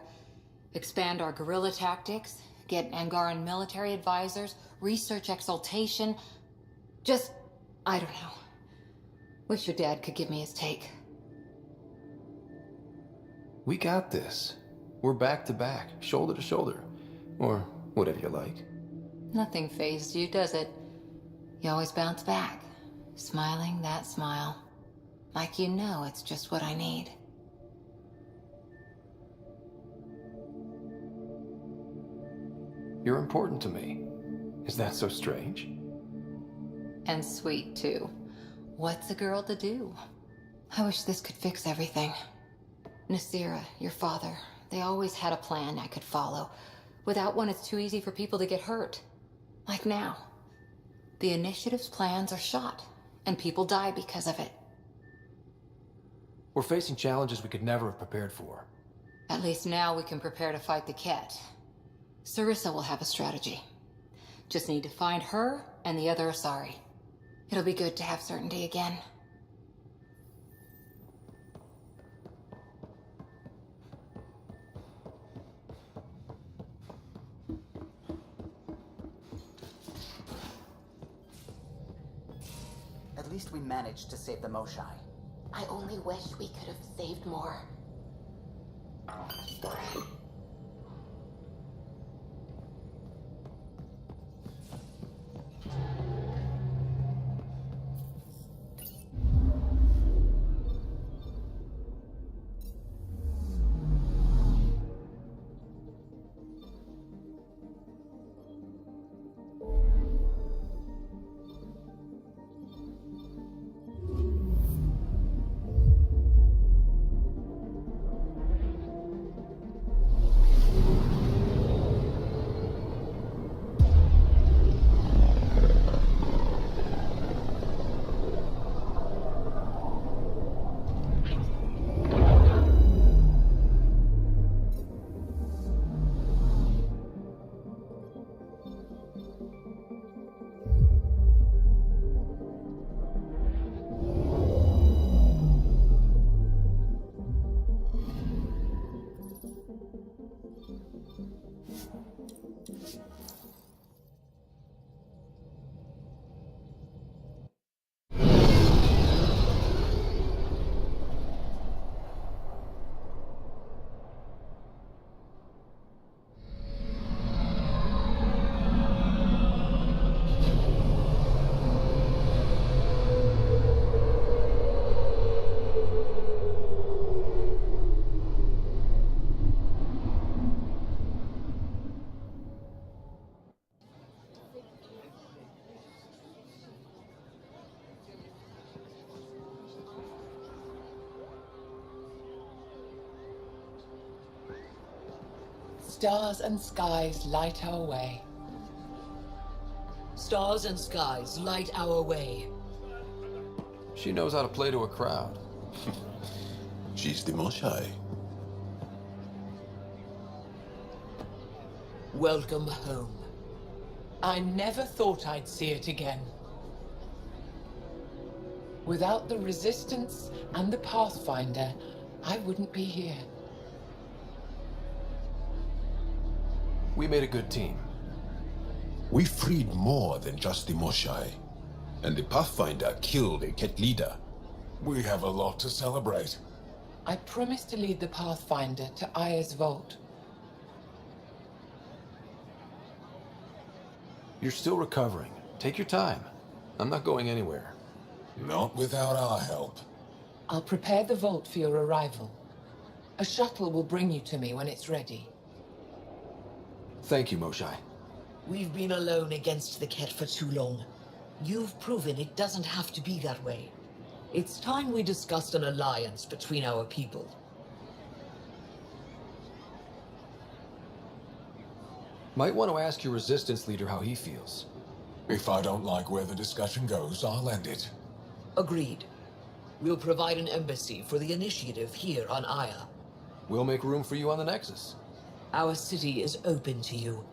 Expand our guerrilla tactics, get Angaran military advisors, research exaltation. Just, I don't know. Wish your dad could give me his take. We got this. We're back to back, shoulder to shoulder. Or whatever you like. Nothing fazed you, does it? You always bounce back, smiling that smile. Like you know it's just what I need. You're important to me. Is that so strange? And sweet, too. What's a girl to do? I wish this could fix everything. Nasira, your father, they always had a plan I could follow. Without one, it's too easy for people to get hurt. Like now. The Initiative's plans are shot, and people die because of it. We're facing challenges we could never have prepared for. At least now we can prepare to fight the Ket. Sarissa will have a strategy. Just need to find her and the other Asari. It'll be good to have certainty again. At least we managed to save the Moshai. I only wish we could have saved more. Stars and skies light our way. Stars and skies light our way. She knows how to play to a crowd. She's the Moshai. Welcome home. I never thought I'd see it again. Without the Resistance and the Pathfinder, I wouldn't be here. We made a good team. We freed more than just the Moshai. And the Pathfinder killed a Ket leader. We have a lot to celebrate. I promised to lead the Pathfinder to Aya's vault. You're still recovering. Take your time. I'm not going anywhere. Not without our help. I'll prepare the vault for your arrival. A shuttle will bring you to me when it's ready. Thank you, Moshai. We've been alone against the Ket for too long. You've proven it doesn't have to be that way. It's time we discussed an alliance between our people. Might want to ask your Resistance leader how he feels. If I don't like where the discussion goes, I'll end it. Agreed. We'll provide an embassy for the Initiative here on Aya. We'll make room for you on the Nexus. Our city is open to you.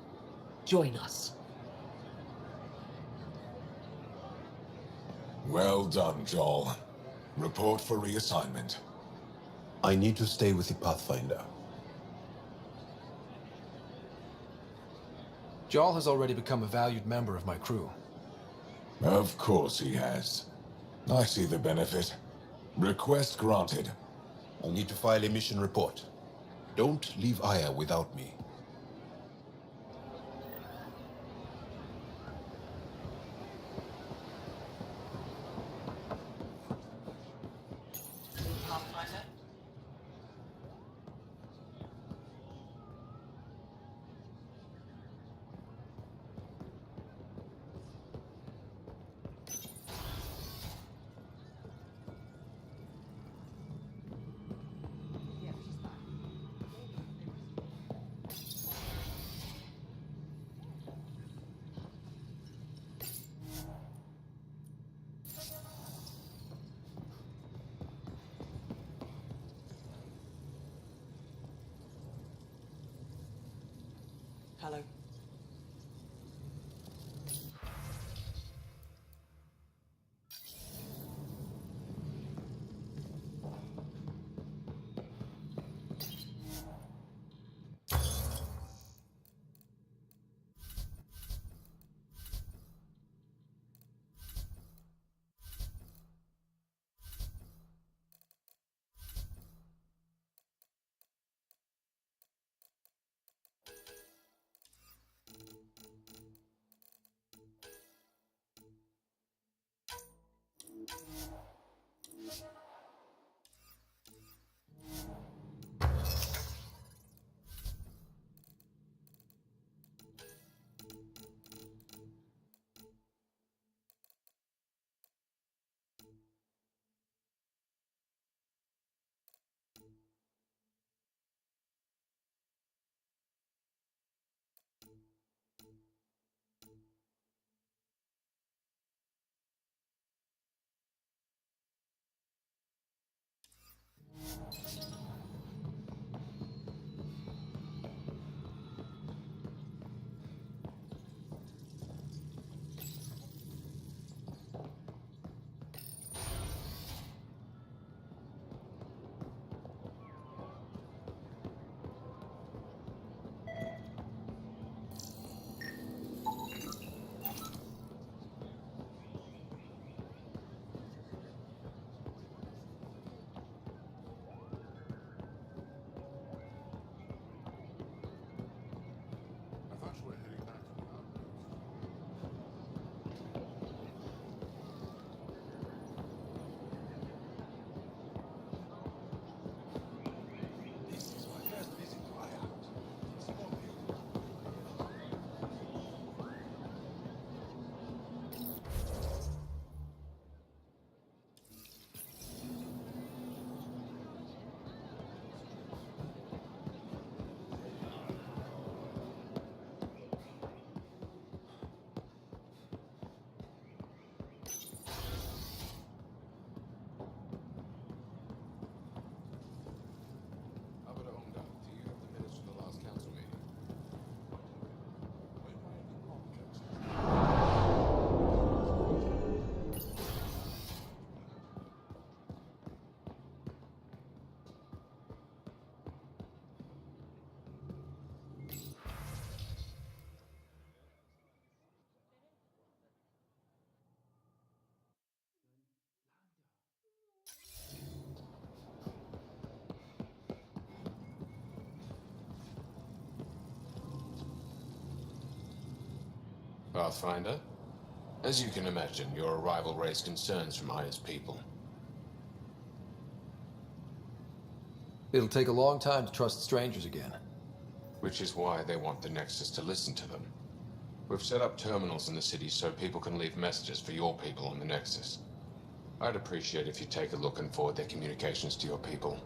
Join us. Well done, Joel. Report for reassignment. I need to stay with the Pathfinder. Jarl has already become a valued member of my crew. Of course he has. I see the benefit. Request granted. I'll need to file a mission report. Don't leave Aya without me. Hello. I thought you were heading back to the This is my first visit to IOUT. Scorpio. Pathfinder, as you can imagine, your arrival raised concerns from Aya's people. It'll take a long time to trust strangers again. Which is why they want the Nexus to listen to them. We've set up terminals in the city so people can leave messages for your people on the Nexus. I'd appreciate if you take a look and forward their communications to your people.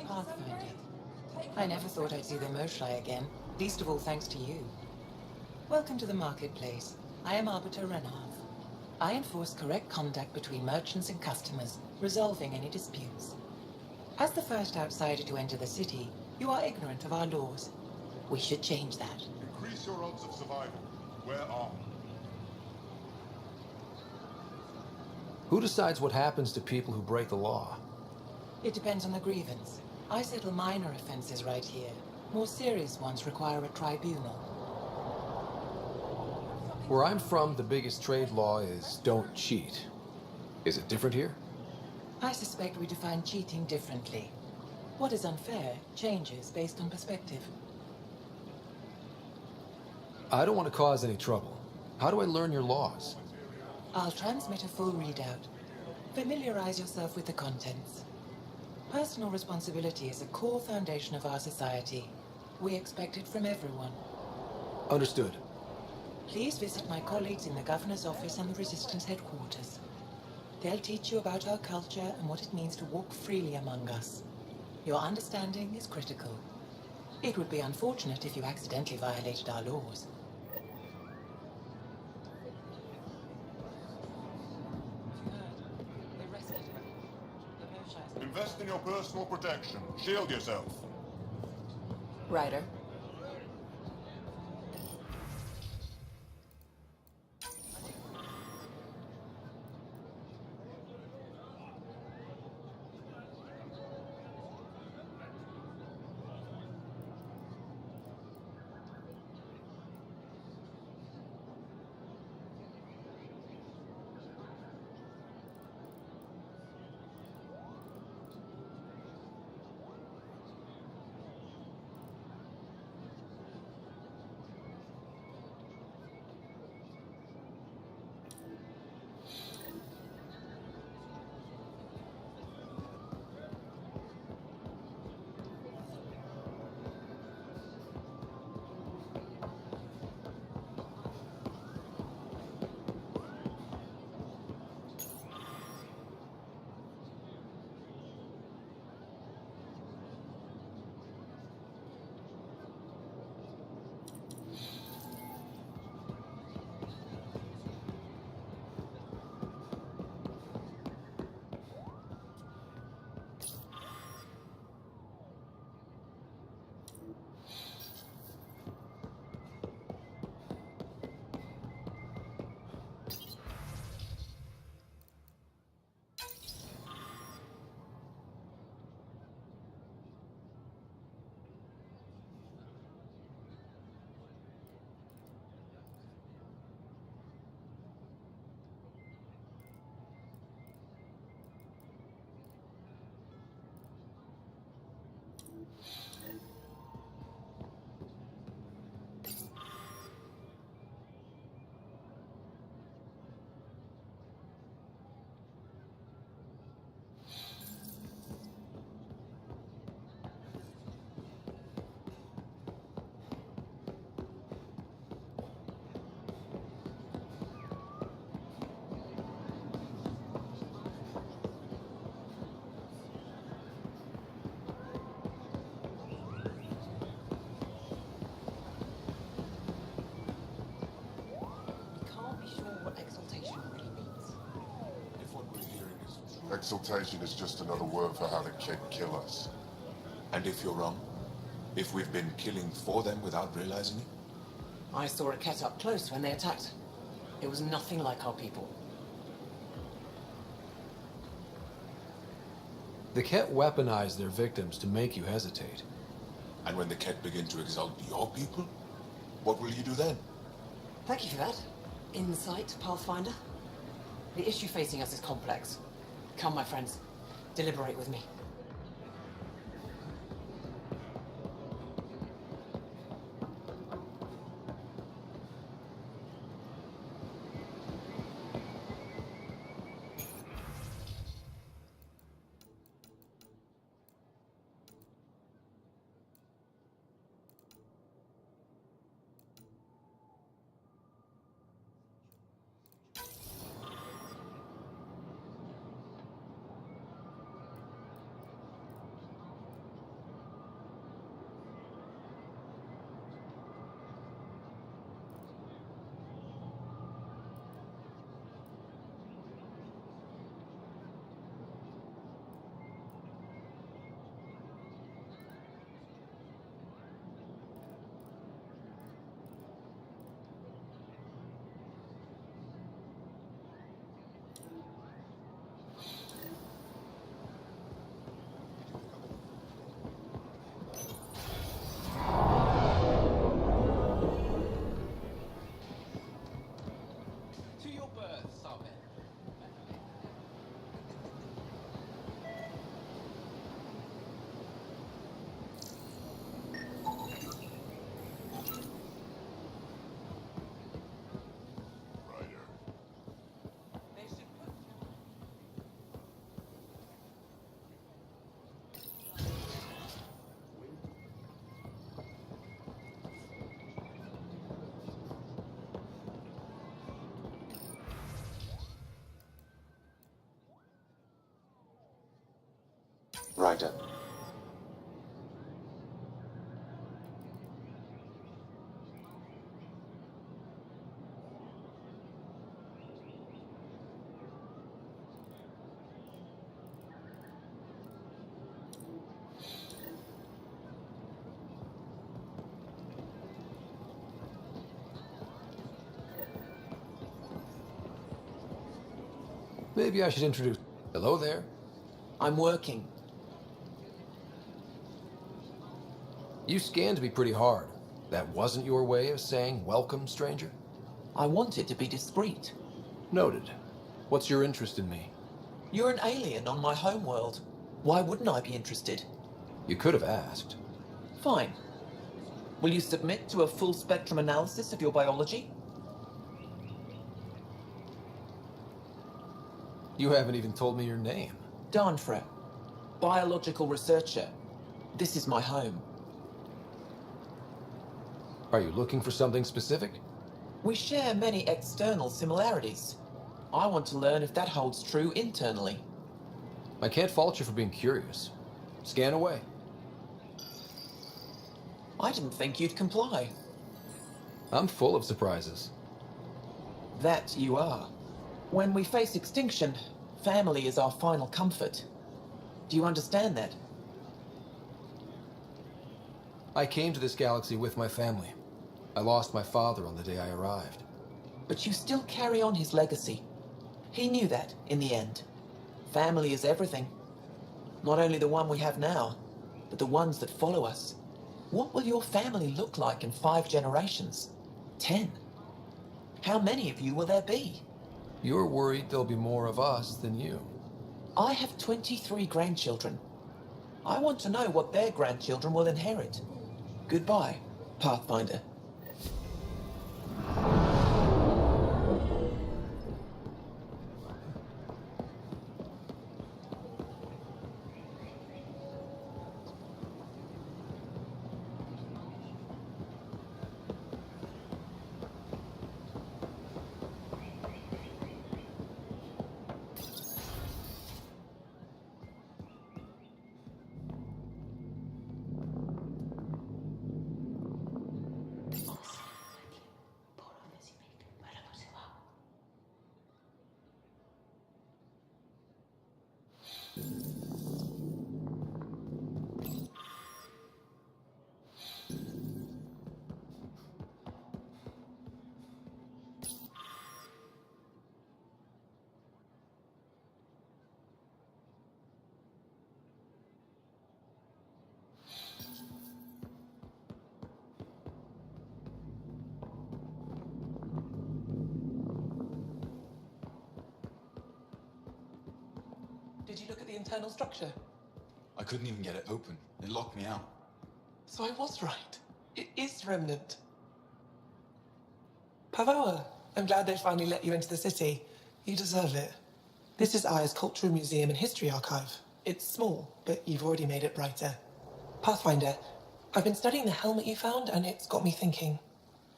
Pathfinder. I never thought I'd see the Moshlai again, least of all thanks to you. Welcome to the marketplace. I am Arbiter Renarth. I enforce correct conduct between merchants and customers, resolving any disputes. As the first outsider to enter the city, you are ignorant of our laws. We should change that. Increase your odds of survival. Wear armor. Who decides what happens to people who break the law? It depends on the grievance. I settle minor offenses right here. More serious ones require a tribunal. Where I'm from, the biggest trade law is don't cheat. Is it different here? I suspect we define cheating differently. What is unfair changes based on perspective. I don't want to cause any trouble. How do I learn your laws? I'll transmit a full readout. Familiarize yourself with the contents. Personal responsibility is a core foundation of our society. We expect it from everyone. Understood. Please visit my colleagues in the Governor's office and the Resistance headquarters. They'll teach you about our culture and what it means to walk freely among us. Your understanding is critical. It would be unfortunate if you accidentally violated our laws. Invest in your personal protection. Shield yourself. Ryder. Exaltation is just another word for how the kid kill us. And if you're wrong? If we've been killing for them without realizing it? I saw a Ket up close when they attacked. It was nothing like our people. The Ket weaponize their victims to make you hesitate. And when the Ket begin to exalt your people, what will you do then? Thank you for that. Insight, Pathfinder. The issue facing us is complex. Come, my friends. Deliberate with me. Ryder, Maybe I should introduce... Hello there. I'm working. You scanned me pretty hard. That wasn't your way of saying welcome, stranger? I wanted to be discreet. Noted. What's your interest in me? You're an alien on my homeworld. Why wouldn't I be interested? You could have asked. Fine. Will you submit to a full spectrum analysis of your biology? You haven't even told me your name. Danfra. Biological researcher. This is my home. Are you looking for something specific? We share many external similarities. I want to learn if that holds true internally. I can't fault you for being curious. Scan away. I didn't think you'd comply. I'm full of surprises. That you are. When we face extinction, family is our final comfort. Do you understand that? I came to this galaxy with my family. I lost my father on the day I arrived. But you still carry on his legacy. He knew that, in the end. Family is everything. Not only the one we have now, but the ones that follow us. What will your family look like in 5 generations? 10? How many of you will there be? You're worried there'll be more of us than you. I have 23 grandchildren. I want to know what their grandchildren will inherit. Goodbye, Pathfinder. Did you look at the internal structure? I couldn't even get it open. It locked me out. So I was right. It is remnant. Pavoa, I'm glad they finally let you into the city. You deserve it. This is Aya's Cultural Museum and History Archive. It's small, but you've already made it brighter. Pathfinder, I've been studying the helmet you found, and it's got me thinking.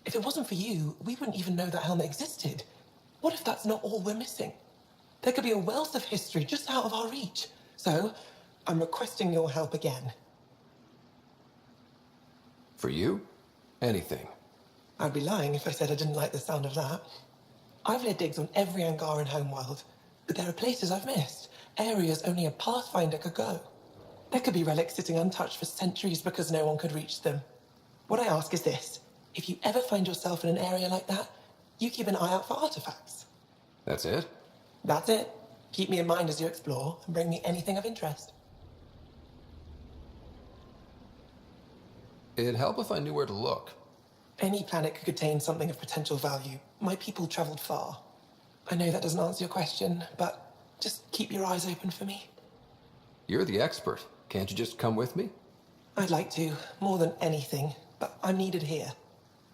If it wasn't for you, we wouldn't even know that helmet existed. What if that's not all we're missing? There could be a wealth of history just out of our reach. So, I'm requesting your help again. For you? Anything. I'd be lying if I said I didn't like the sound of that. I've led digs on every Angaran homeworld, but there are places I've missed, areas only a Pathfinder could go. There could be relics sitting untouched for centuries because no one could reach them. What I ask is this: if you ever find yourself in an area like that, you keep an eye out for artifacts. That's it? That's it. Keep me in mind as you explore, and bring me anything of interest. It'd help if I knew where to look. Any planet could contain something of potential value. My people traveled far. I know that doesn't answer your question, but just keep your eyes open for me. You're the expert. Can't you just come with me? I'd like to, more than anything, but I'm needed here.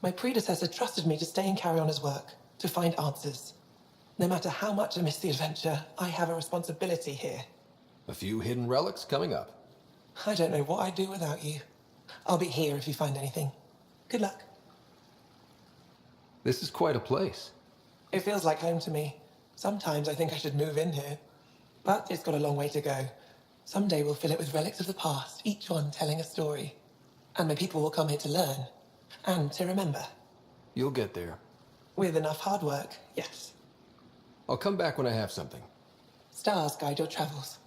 My predecessor trusted me to stay and carry on his work, to find answers. No matter how much I miss the adventure, I have a responsibility here. A few hidden relics coming up. I don't know what I'd do without you. I'll be here if you find anything. Good luck. This is quite a place. It feels like home to me. Sometimes I think I should move in here. But it's got a long way to go. Someday we'll fill it with relics of the past, each one telling a story. And my people will come here to learn. And to remember. You'll get there. With enough hard work, yes. I'll come back when I have something. Stars guide your travels.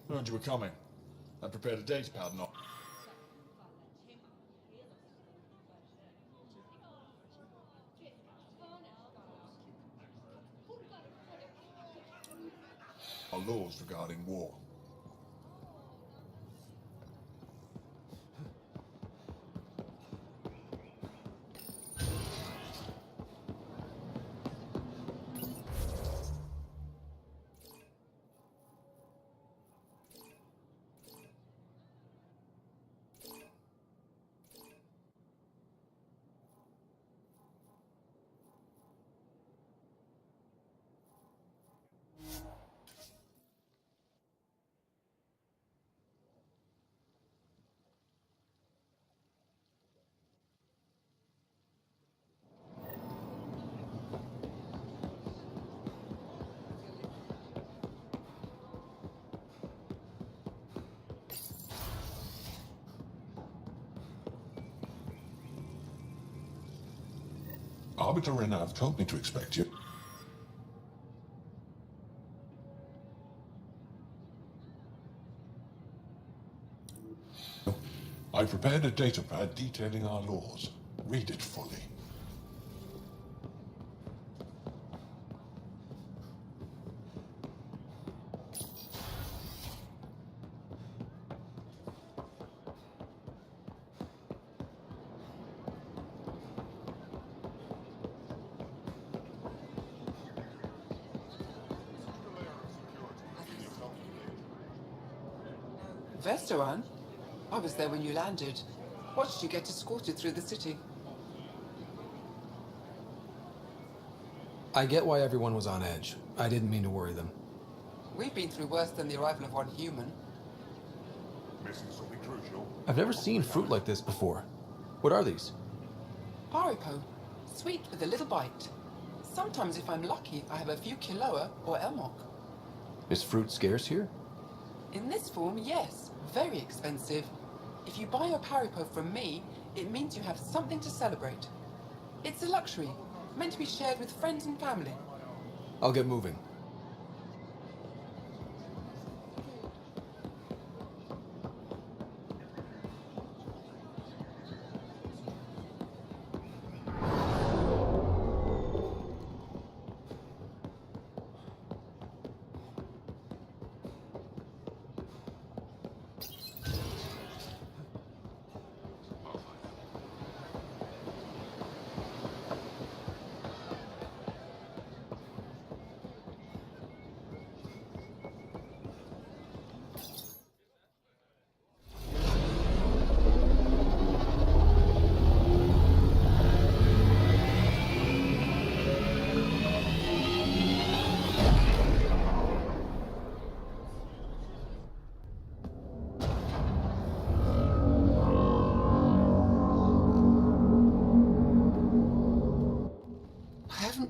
Heard you were coming. I prepared a data pad and all. Our laws regarding war. Arbiter Renav told me to expect you. I prepared a data pad detailing our laws. Read it fully. Vestaran? I was there when you landed. Watched you get escorted through the city. I get why everyone was on edge. I didn't mean to worry them. We've been through worse than the arrival of one human. Missing something crucial? I've never seen fruit like this before. What are these? Paripo. Sweet with a little bite. Sometimes if I'm lucky, I have a few Kiloa or Elmok. Is fruit scarce here? In this form, yes. Very expensive. If you buy a Paripo from me, it means you have something to celebrate. It's a luxury, meant to be shared with friends and family. I'll get moving.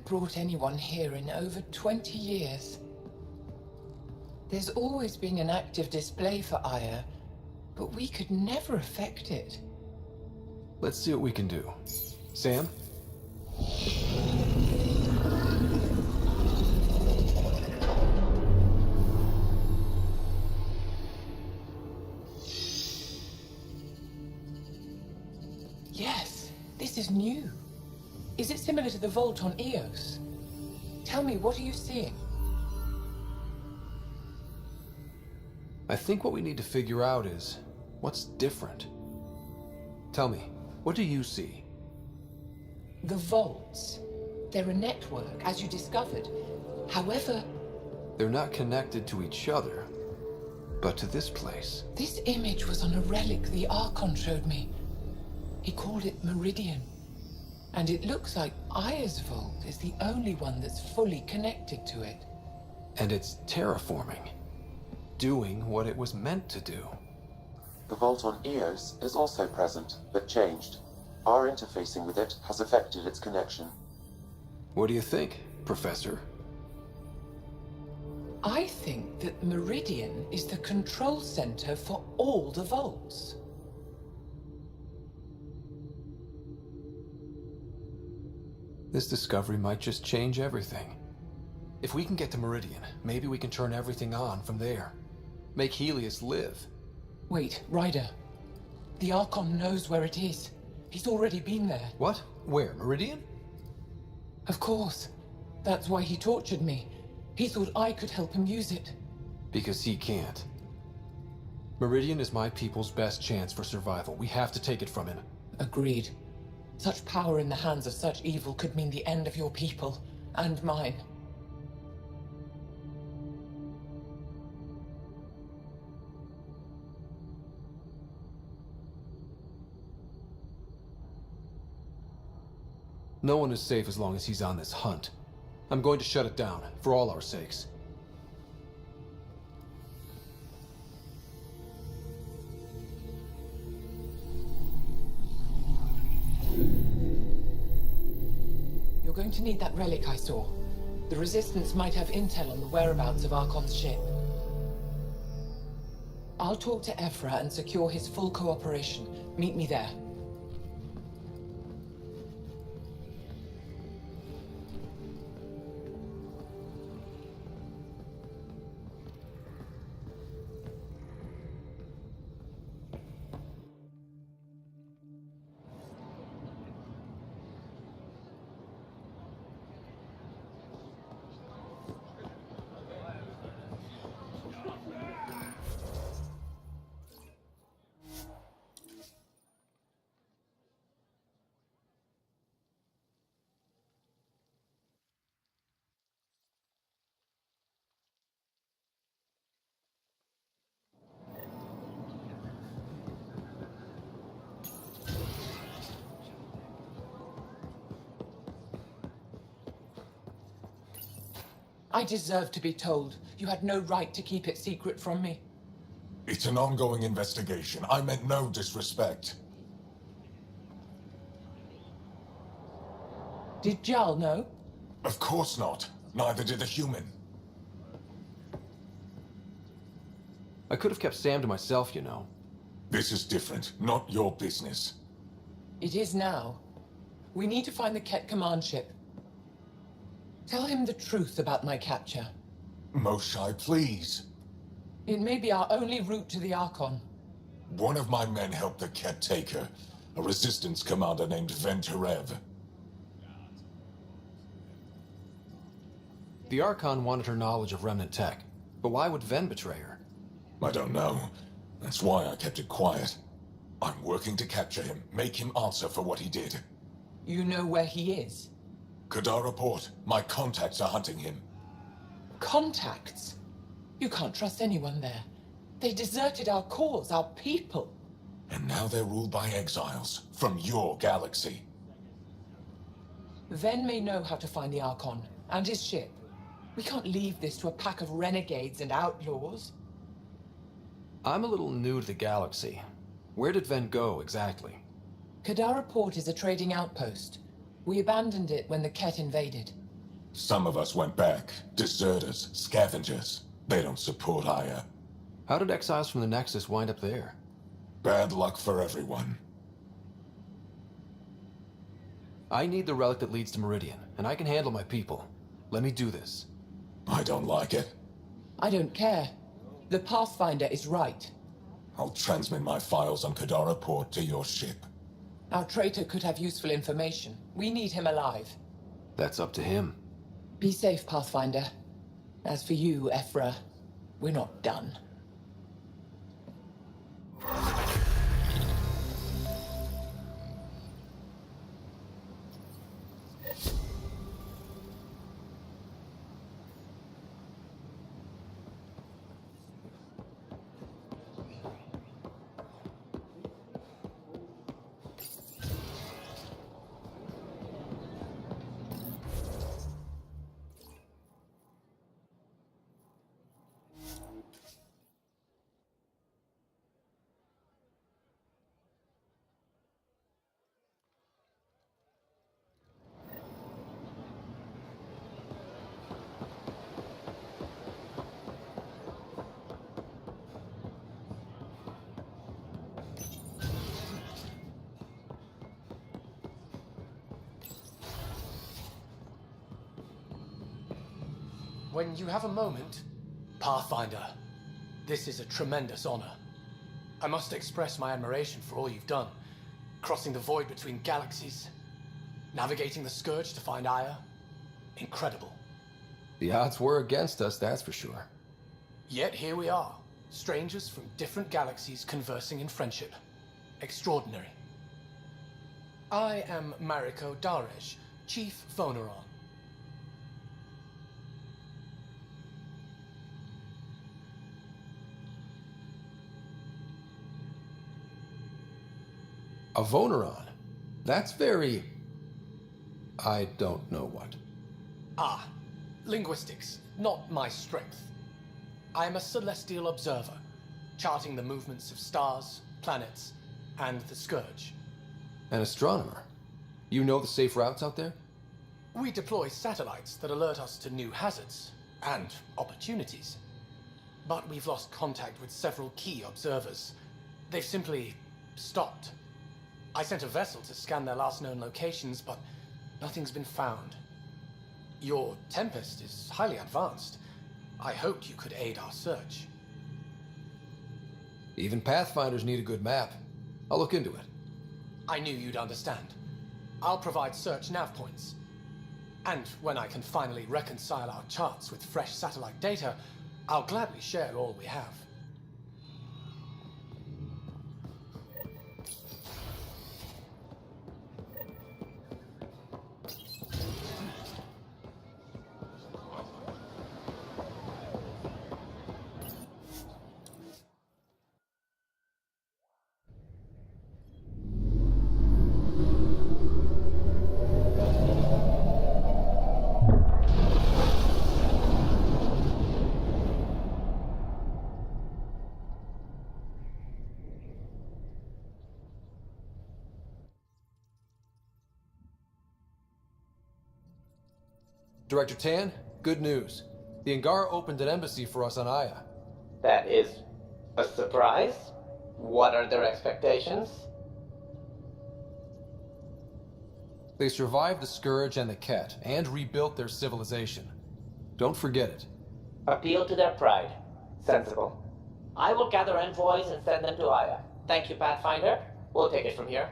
Brought anyone here in over 20 years. There's always been an active display for Aya, but we could never affect it. Let's see what we can do. Sam? Yes, this is new. Is it similar to the vault on Eos? Tell me, what are you seeing? I think what we need to figure out is what's different. Tell me, what do you see? The vaults. They're a network, as you discovered. However, they're not connected to each other, but to this place. This image was on a relic the Archon showed me. He called it Meridian. And it looks like Aya's vault is the only one that's fully connected to it. And it's terraforming. Doing what it was meant to do. The vault on Eos is also present, but changed. Our interfacing with it has affected its connection. What do you think, Professor? I think that Meridian is the control center for all the vaults. This discovery might just change everything. If we can get to Meridian, maybe we can turn everything on from there. Make Helios live. Wait, Ryder. The Archon knows where it is. He's already been there. What? Where? Meridian? Of course. That's why he tortured me. He thought I could help him use it. Because he can't. Meridian is my people's best chance for survival. We have to take it from him. Agreed. Such power in the hands of such evil could mean the end of your people, and mine. No one is safe as long as he's on this hunt. I'm going to shut it down, for all our sakes. You're going to need that relic I saw. The Resistance might have intel on the whereabouts of Archon's ship. I'll talk to Ephra and secure his full cooperation. Meet me there. I deserve to be told. You had no right to keep it secret from me. It's an ongoing investigation. I meant no disrespect. Did Jal know? Of course not. Neither did the human. I could have kept Sam to myself, you know. This is different. Not your business. It is now. We need to find the Ket command ship. Tell him the truth about my capture. Moshai, please. It may be our only route to the Archon. One of my men helped the Ket take her. A resistance commander named Venturev. The Archon wanted her knowledge of Remnant tech, but why would Ven betray her? I don't know. That's why I kept it quiet. I'm working to capture him, make him answer for what he did. You know where he is? Kadara Port. My contacts are hunting him. Contacts? You can't trust anyone there. They deserted our cause, our people. And now they're ruled by exiles from your galaxy. Ven may know how to find the Archon and his ship. We can't leave this to a pack of renegades and outlaws. I'm a little new to the galaxy. Where did Ven go, exactly? Kadara Port is a trading outpost. We abandoned it when the Ket invaded. Some of us went back. Deserters, scavengers. They don't support Aya. How did exiles from the Nexus wind up there? Bad luck for everyone. I need the relic that leads to Meridian, and I can handle my people. Let me do this. I don't like it. I don't care. The Pathfinder is right. I'll transmit my files on Kadara Port to your ship. Our traitor could have useful information. We need him alive. That's up to him. Be safe, Pathfinder. As for you, Ephra, we're not done. When you have a moment, Pathfinder, This is a tremendous honor. I must express my admiration for all you've done. Crossing the void between galaxies, navigating the Scourge to find Aya. Incredible. The odds were against us, that's for sure. Yet here we are, strangers from different galaxies conversing in friendship. Extraordinary. I am Mariko Darej, Chief Voneron. A Voneron? That's very... I don't know what. Ah, linguistics, not my strength. I am a celestial observer, charting the movements of stars, planets, and the Scourge. An astronomer? You know the safe routes out there? We deploy satellites that alert us to new hazards and opportunities. But we've lost contact with several key observers. They've simply stopped. I sent a vessel to scan their last known locations, but nothing's been found. Your Tempest is highly advanced. I hoped you could aid our search. Even Pathfinders need a good map. I'll look into it. I knew you'd understand. I'll provide search nav points. And when I can finally reconcile our charts with fresh satellite data, I'll gladly share all we have. Director Tan, good news. The Angara opened an embassy for us on Aya. That is a surprise? What are their expectations? They survived the Scourge and the Ket, and rebuilt their civilization. Don't forget it. Appeal to their pride. Sensible. I will gather envoys and send them to Aya. Thank you, Pathfinder. We'll take it from here.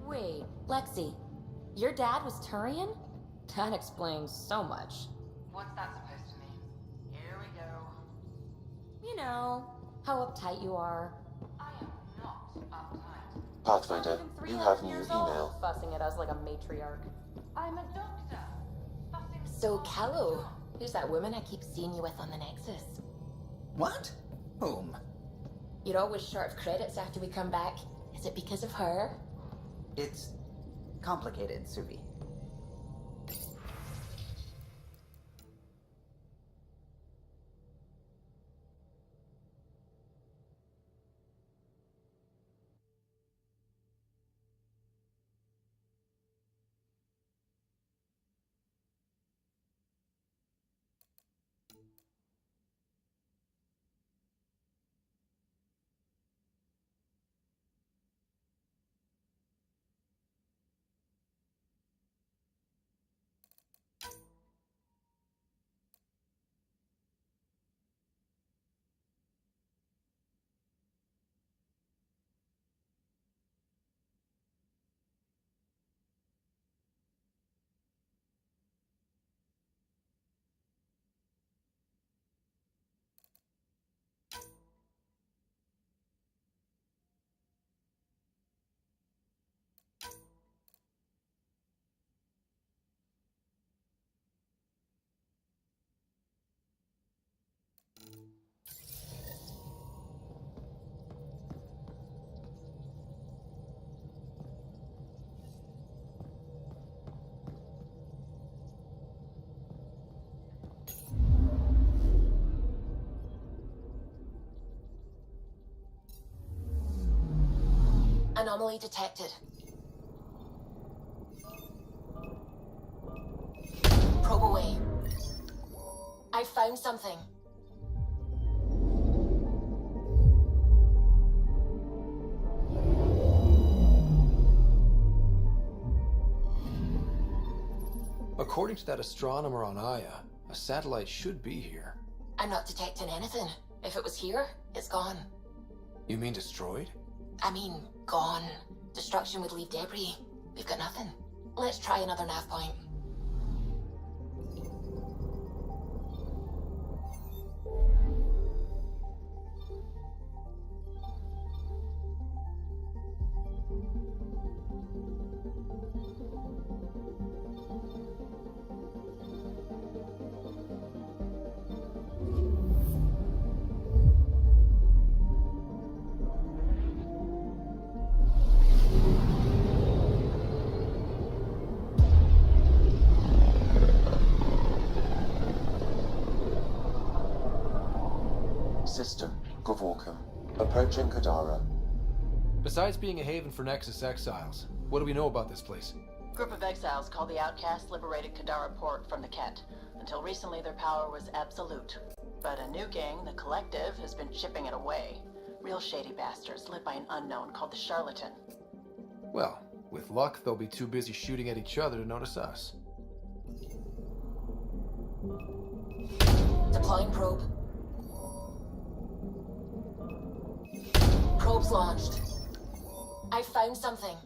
Wait, Lexi, your dad was Turian? That explains so much. What's that supposed to mean? Here we go. You know, how uptight you are. I am not uptight. Pathfinder, you have new email. Fussing at us like a matriarch. I'm a doctor. So, Callow, who's that woman I keep seeing you with on the Nexus? What? Whom? You're always short of credits after we come back. Is it because of her? It's complicated, Suvi. Anomaly detected. Probe away. I found something. According to that astronomer on Aya, a satellite should be here. I'm not detecting anything. If it was here, it's gone. You mean destroyed? I mean, gone. Destruction would leave debris. We've got nothing. Let's try another nav point. System, Gavorkum. Approaching Kadara. Besides being a haven for Nexus exiles, what do we know about this place? Group of exiles called the Outcasts liberated Kadara Port from the Ket. Until recently, their power was absolute. But a new gang, the Collective, has been chipping it away. Real shady bastards, led by an unknown called the Charlatan. Well, with luck, they'll be too busy shooting at each other to notice us. Deploying probe. Probe's launched. I found something.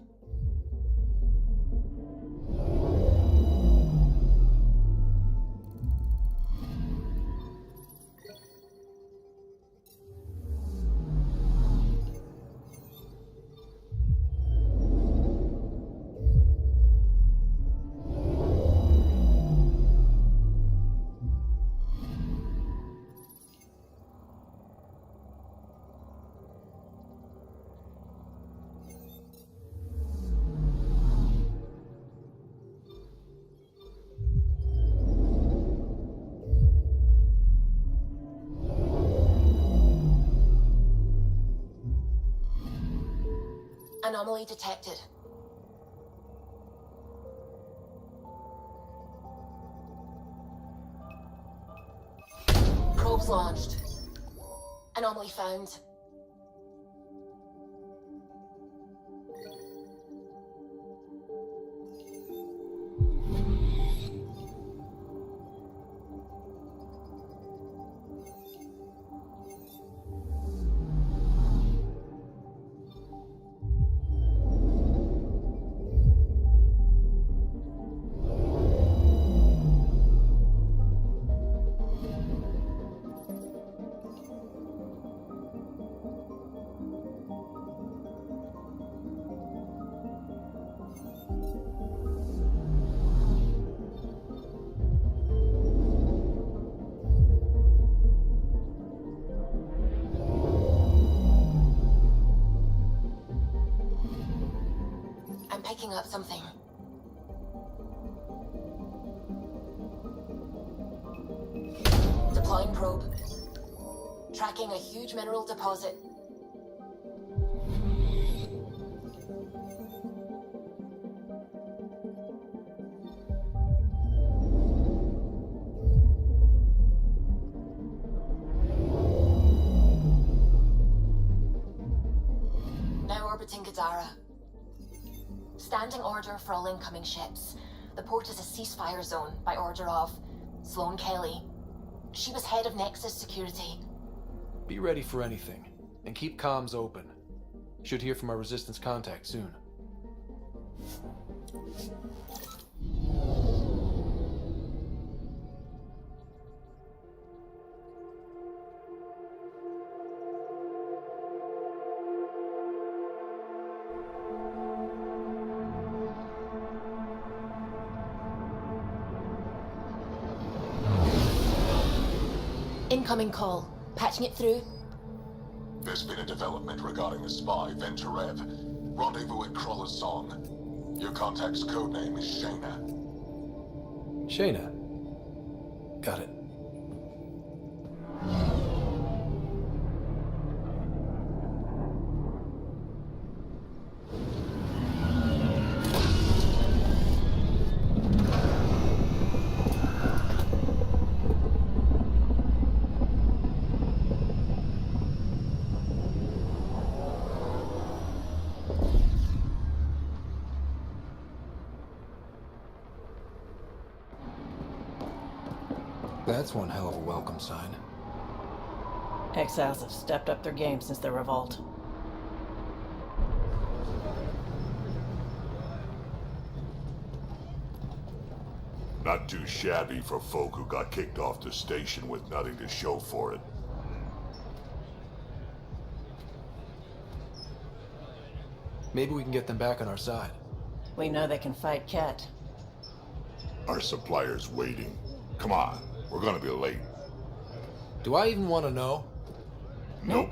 Anomaly detected. Probes launched. Anomaly found. I'm picking up something. Deploying probe. Tracking a huge mineral deposit. Now orbiting Kadara. Standing order for all incoming ships. The port is a ceasefire zone by order of Sloane Kelly. She was head of Nexus security. Be ready for anything, and keep comms open. Should hear from our Resistance contact soon. Incoming call. Patching it through. There's been a development regarding the spy, Venturev. Rendezvous at Crawler's Song. Your contact's codename is Shayna. Shayna. Got it. That's one hell of a welcome sign. Exiles have stepped up their game since the revolt. Not too shabby for folk who got kicked off the station with nothing to show for it. Maybe we can get them back on our side. We know they can fight Ket. Our supplier's waiting. Come on, we're gonna be late. Do I even want to know? Nope.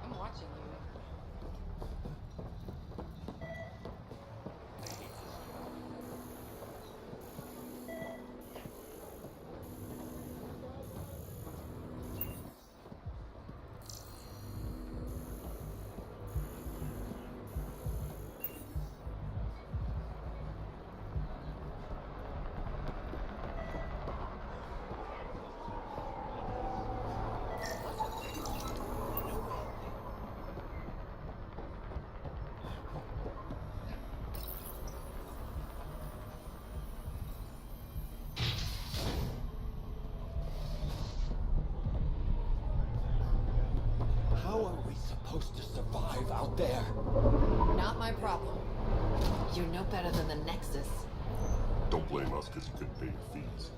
I'm watching you. How are we supposed to survive out there? Not my problem. You're no better than the Nexus. Don't blame us because you couldn't pay your fees.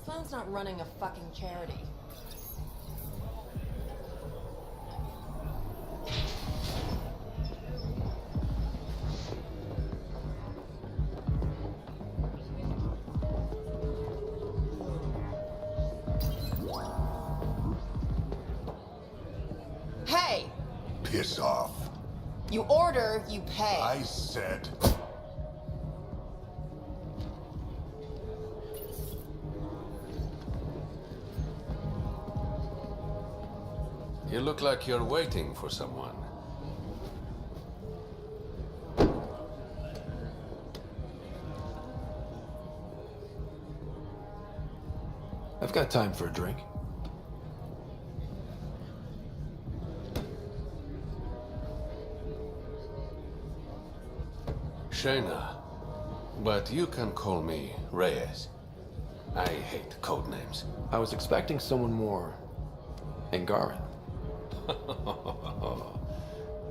Sloan's not running a fucking charity. Hey! Piss off. You order, you pay. I said... You look like you're waiting for someone. I've got time for a drink. Shayna, but you can call me Reyes. I hate code names. I was expecting someone more Angaran.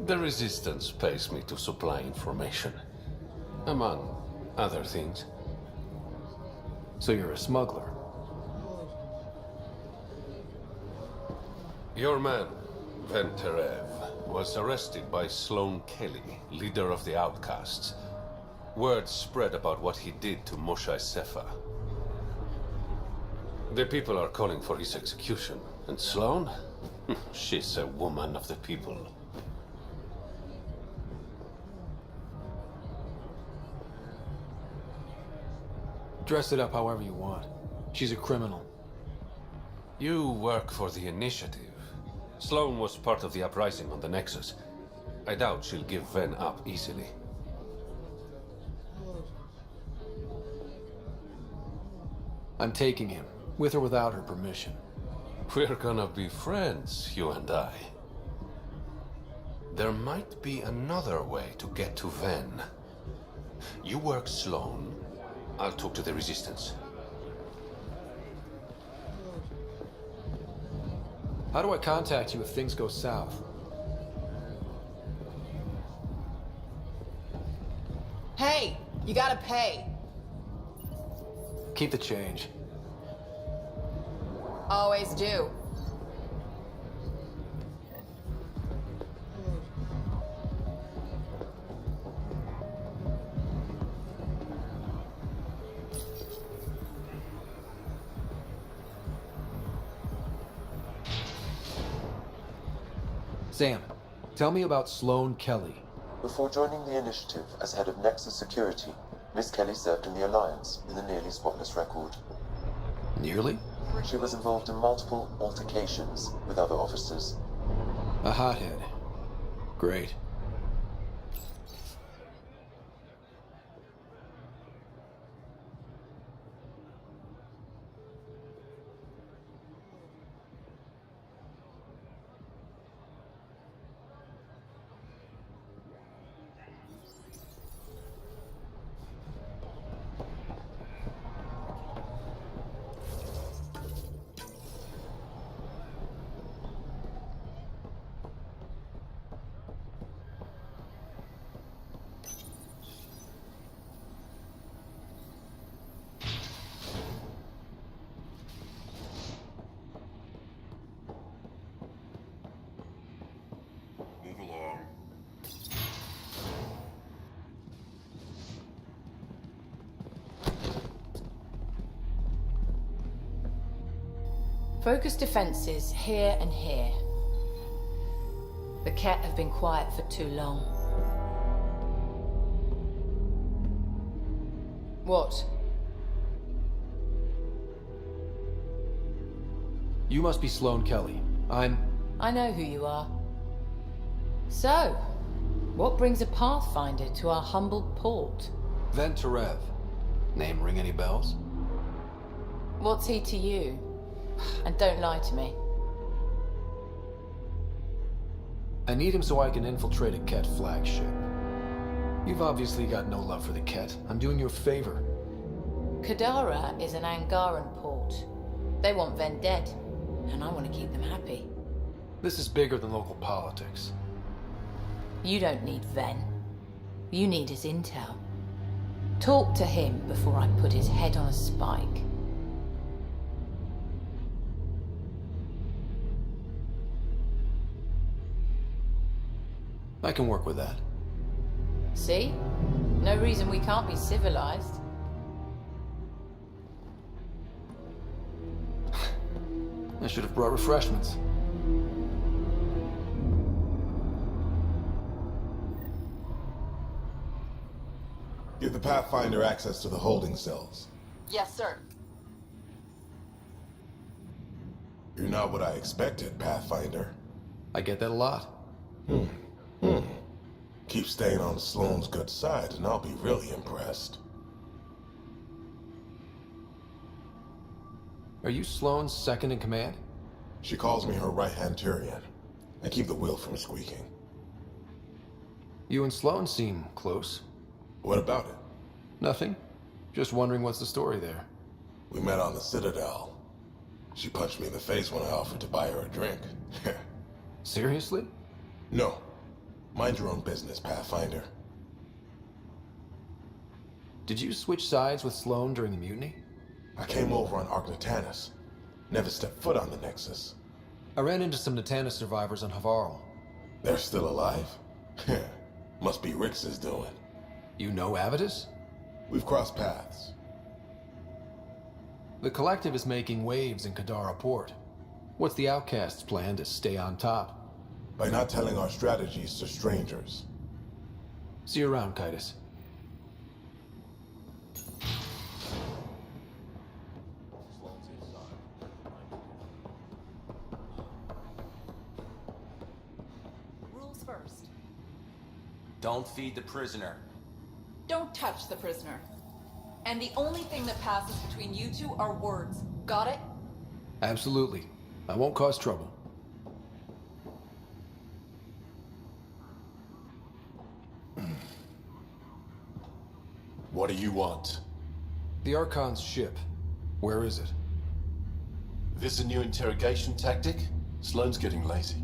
The Resistance pays me to supply information, among other things. So you're a smuggler? Your man, Venterev, was arrested by Sloan Kelly, leader of the Outcasts. Word spread about what he did to Moshe Sefa. The people are calling for his execution. And Sloan? She's a woman of the people. Dress it up however you want. She's a criminal. You work for the Initiative. Sloan was part of the uprising on the Nexus. I doubt she'll give Ven up easily. I'm taking him, with or without her permission. We're gonna be friends, you and I. There might be another way to get to Ven. You work Sloan, I'll talk to the Resistance. How do I contact you if things go south? Hey! You gotta pay! Keep the change. Always do. Sam, tell me about Sloan Kelly. Before joining the Initiative as head of Nexus Security, Miss Kelly served in the Alliance with a nearly spotless record. Nearly? She was involved in multiple altercations with other officers. A hothead. Great. Focus defenses here and here. The Ket have been quiet for too long. What? You must be Sloane Kelly. I know who you are. So, what brings a Pathfinder to our humble port? Venturev. Name ring any bells? What's he to you? And don't lie to me. I need him so I can infiltrate a Ket flagship. You've obviously got no love for the Ket. I'm doing you a favor. Kadara is an Angaran port. They want Ven dead, and I want to keep them happy. This is bigger than local politics. You don't need Ven. You need his intel. Talk to him before I put his head on a spike. I can work with that. See? No reason we can't be civilized. I should have brought refreshments. Give the Pathfinder access to the holding cells. Yes, sir. You're not what I expected, Pathfinder. I get that a lot. Keep staying on Sloane's good side, and I'll be really impressed. Are you Sloane's second in command? She calls me her right-hand Turian. I keep the wheel from squeaking. You and Sloane seem close. What about it? Nothing. Just wondering what's the story there. We met on the Citadel. She punched me in the face when I offered to buy her a drink. Seriously? No. Mind your own business, Pathfinder. Did you switch sides with Sloane during the mutiny? I came over on Argnatanus. Never stepped foot on the Nexus. I ran into some Natanus survivors on Havarl. They're still alive? Must be Rix's doing. You know Avitus? We've crossed paths. The Collective is making waves in Kadara Port. What's the Outcast's plan to stay on top? By not telling our strategies to strangers. See you around, Kitus. Rules first. Don't feed the prisoner. Don't touch the prisoner. And the only thing that passes between you two are words. Got it? Absolutely. I won't cause trouble. What do you want? The Archon's ship. Where is it? This a new interrogation tactic? Sloane's getting lazy.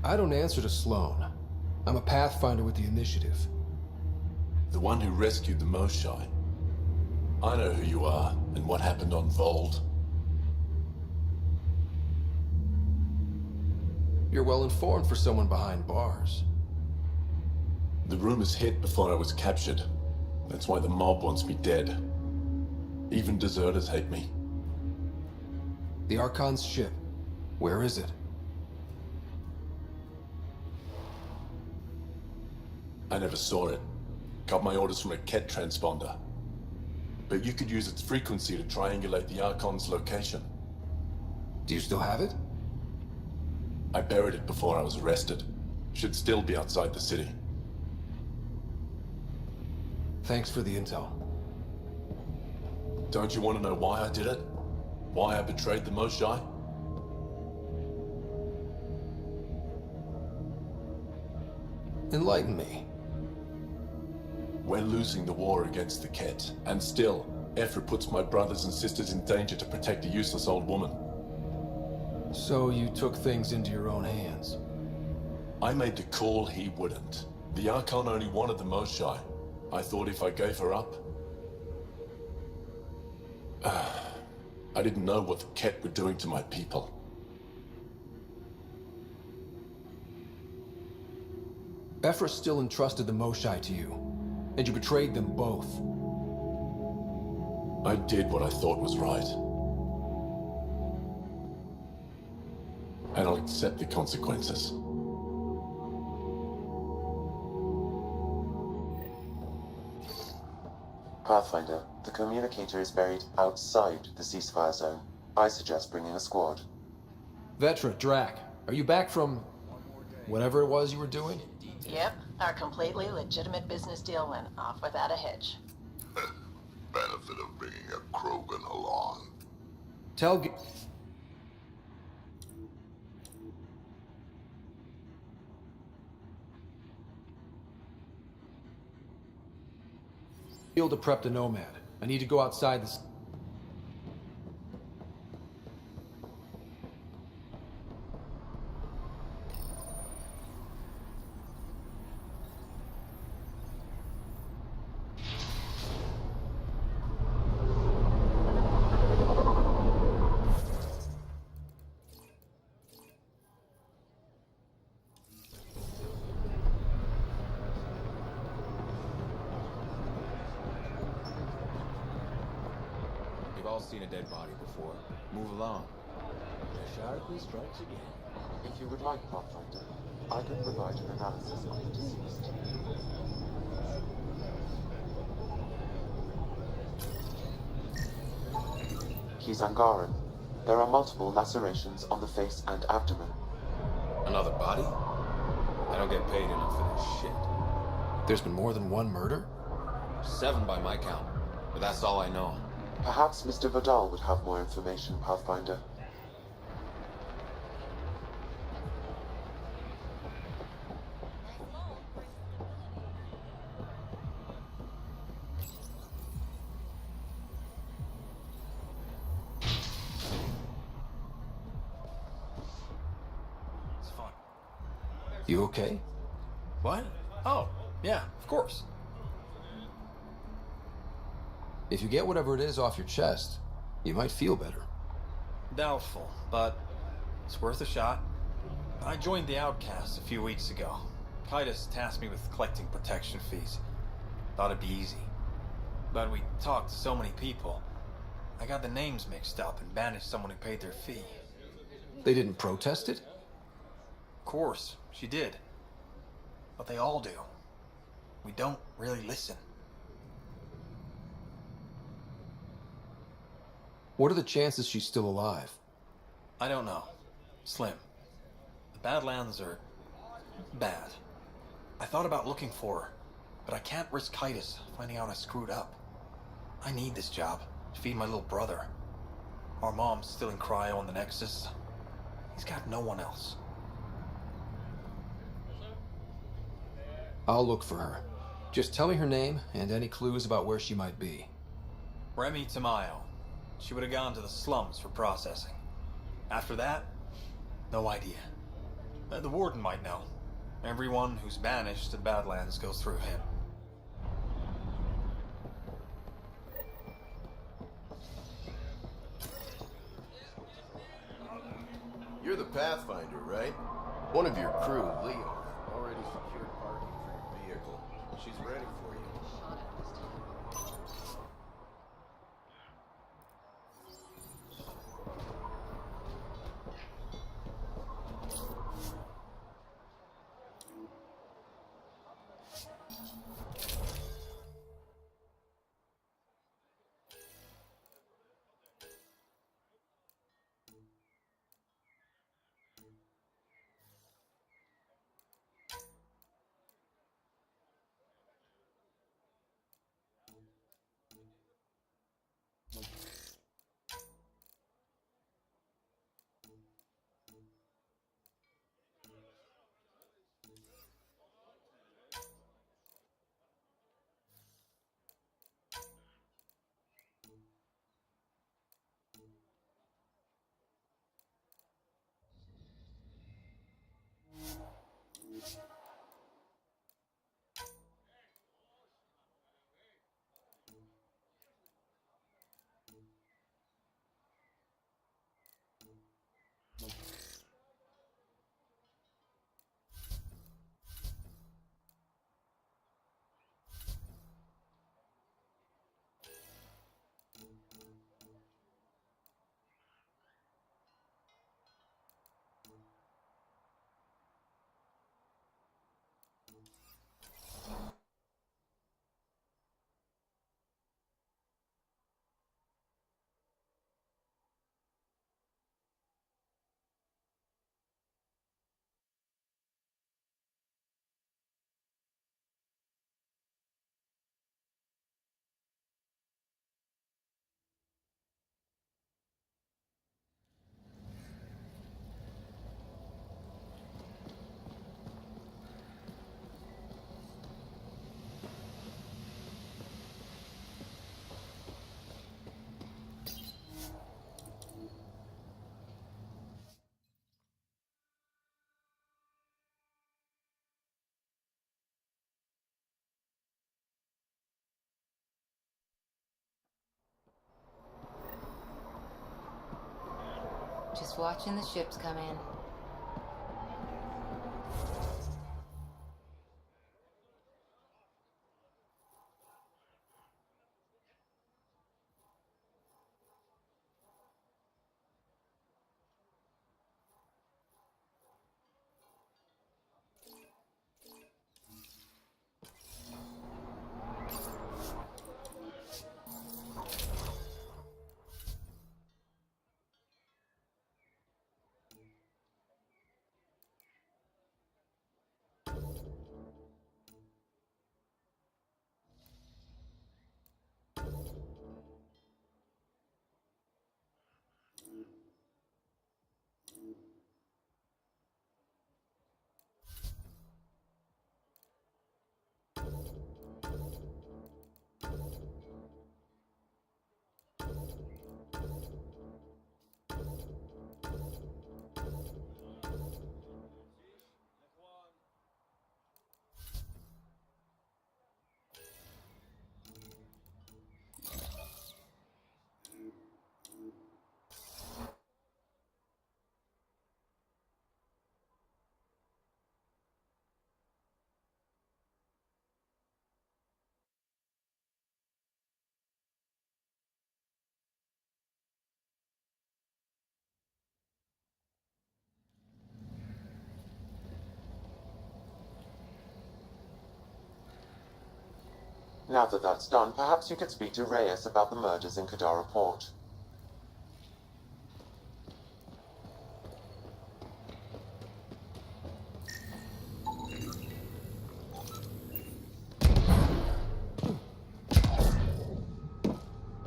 I don't answer to Sloane. I'm a Pathfinder with the initiative. The one who rescued the Moshai. I know who you are, and what happened on Vold. You're well informed for someone behind bars. The rumors hit before I was captured. That's why the mob wants me dead. Even deserters hate me. The Archon's ship. Where is it? I never saw it. Got my orders from a Ket transponder. But you could use its frequency to triangulate the Archon's location. Do you still have it? I buried it before I was arrested. Should still be outside the city. Thanks for the intel. Don't you want to know why I did it? Why I betrayed the Moshai? Enlighten me. We're losing the war against the Ket, and still, Ephra puts my brothers and sisters in danger to protect a useless old woman. So you took things into your own hands? I made the call he wouldn't. The Archon only wanted the Moshai. I thought if I gave her up... I didn't know what the Ket were doing to my people. Ephra still entrusted the Moshai to you, and you betrayed them both. I did what I thought was right. accept the consequences. Pathfinder, the communicator is buried outside the ceasefire zone. I suggest bringing a squad. Vetra, Drac, are you back from whatever it was you were doing? Yep, our completely legitimate business deal went off without a hitch. Benefit of bringing a Krogan along. Tell Gil to prep the Nomad. I need to go outside this. We've all seen a dead body before. Move along. The sharply strikes again. If you would like, Pathfinder, I can provide an analysis of the deceased. He's Angaran. There are multiple lacerations on the face and abdomen. Another body? I don't get paid enough for this shit. There's been more than one murder? 7 by my count, but that's all I know. Perhaps Mr. Vidal would have more information, Pathfinder. You okay? What? Oh, yeah, of course. If you get whatever it is off your chest, you might feel better. Doubtful, but it's worth a shot. I joined the Outcasts a few weeks ago. Titus tasked me with collecting protection fees. Thought it'd be easy. But we talked to so many people. I got the names mixed up and banished someone who paid their fee. They didn't protest it? Of course, she did. But they all do. We don't really listen. What are the chances she's still alive? I don't know. Slim. The Badlands are bad. I thought about looking for her, but I can't risk Titus finding out I screwed up. I need this job to feed my little brother. Our mom's still in cryo on the Nexus. He's got no one else. I'll look for her. Just tell me her name and any clues about where she might be. Remy Tamayo. She would have gone to the slums for processing. After that, no idea. The warden might know. Everyone who's banished to the Badlands goes through him. You're the Pathfinder, right? One of your crew, Leo, already secured parking for your vehicle. She's ready for you. Just watching the ships come in. Now that that's done, perhaps you could speak to Reyes about the murders in Kadara Port.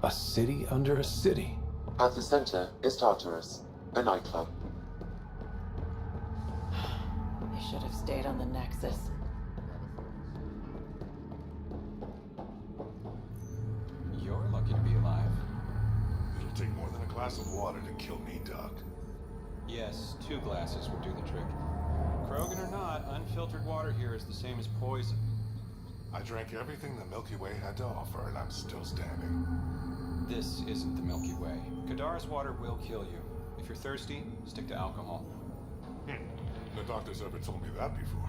A city under a city. At the center is Tartarus, a nightclub. They should have stayed on the Nexus. You're lucky to be alive. It'll take more than a glass of water to kill me, Doc. Yes, 2 glasses would do the trick. Krogan or not, unfiltered water here is the same as poison. I drank everything the Milky Way had to offer, and I'm still standing. This isn't the Milky Way. Kadara's water will kill you. If you're thirsty, stick to alcohol. No doctor's ever told me that before.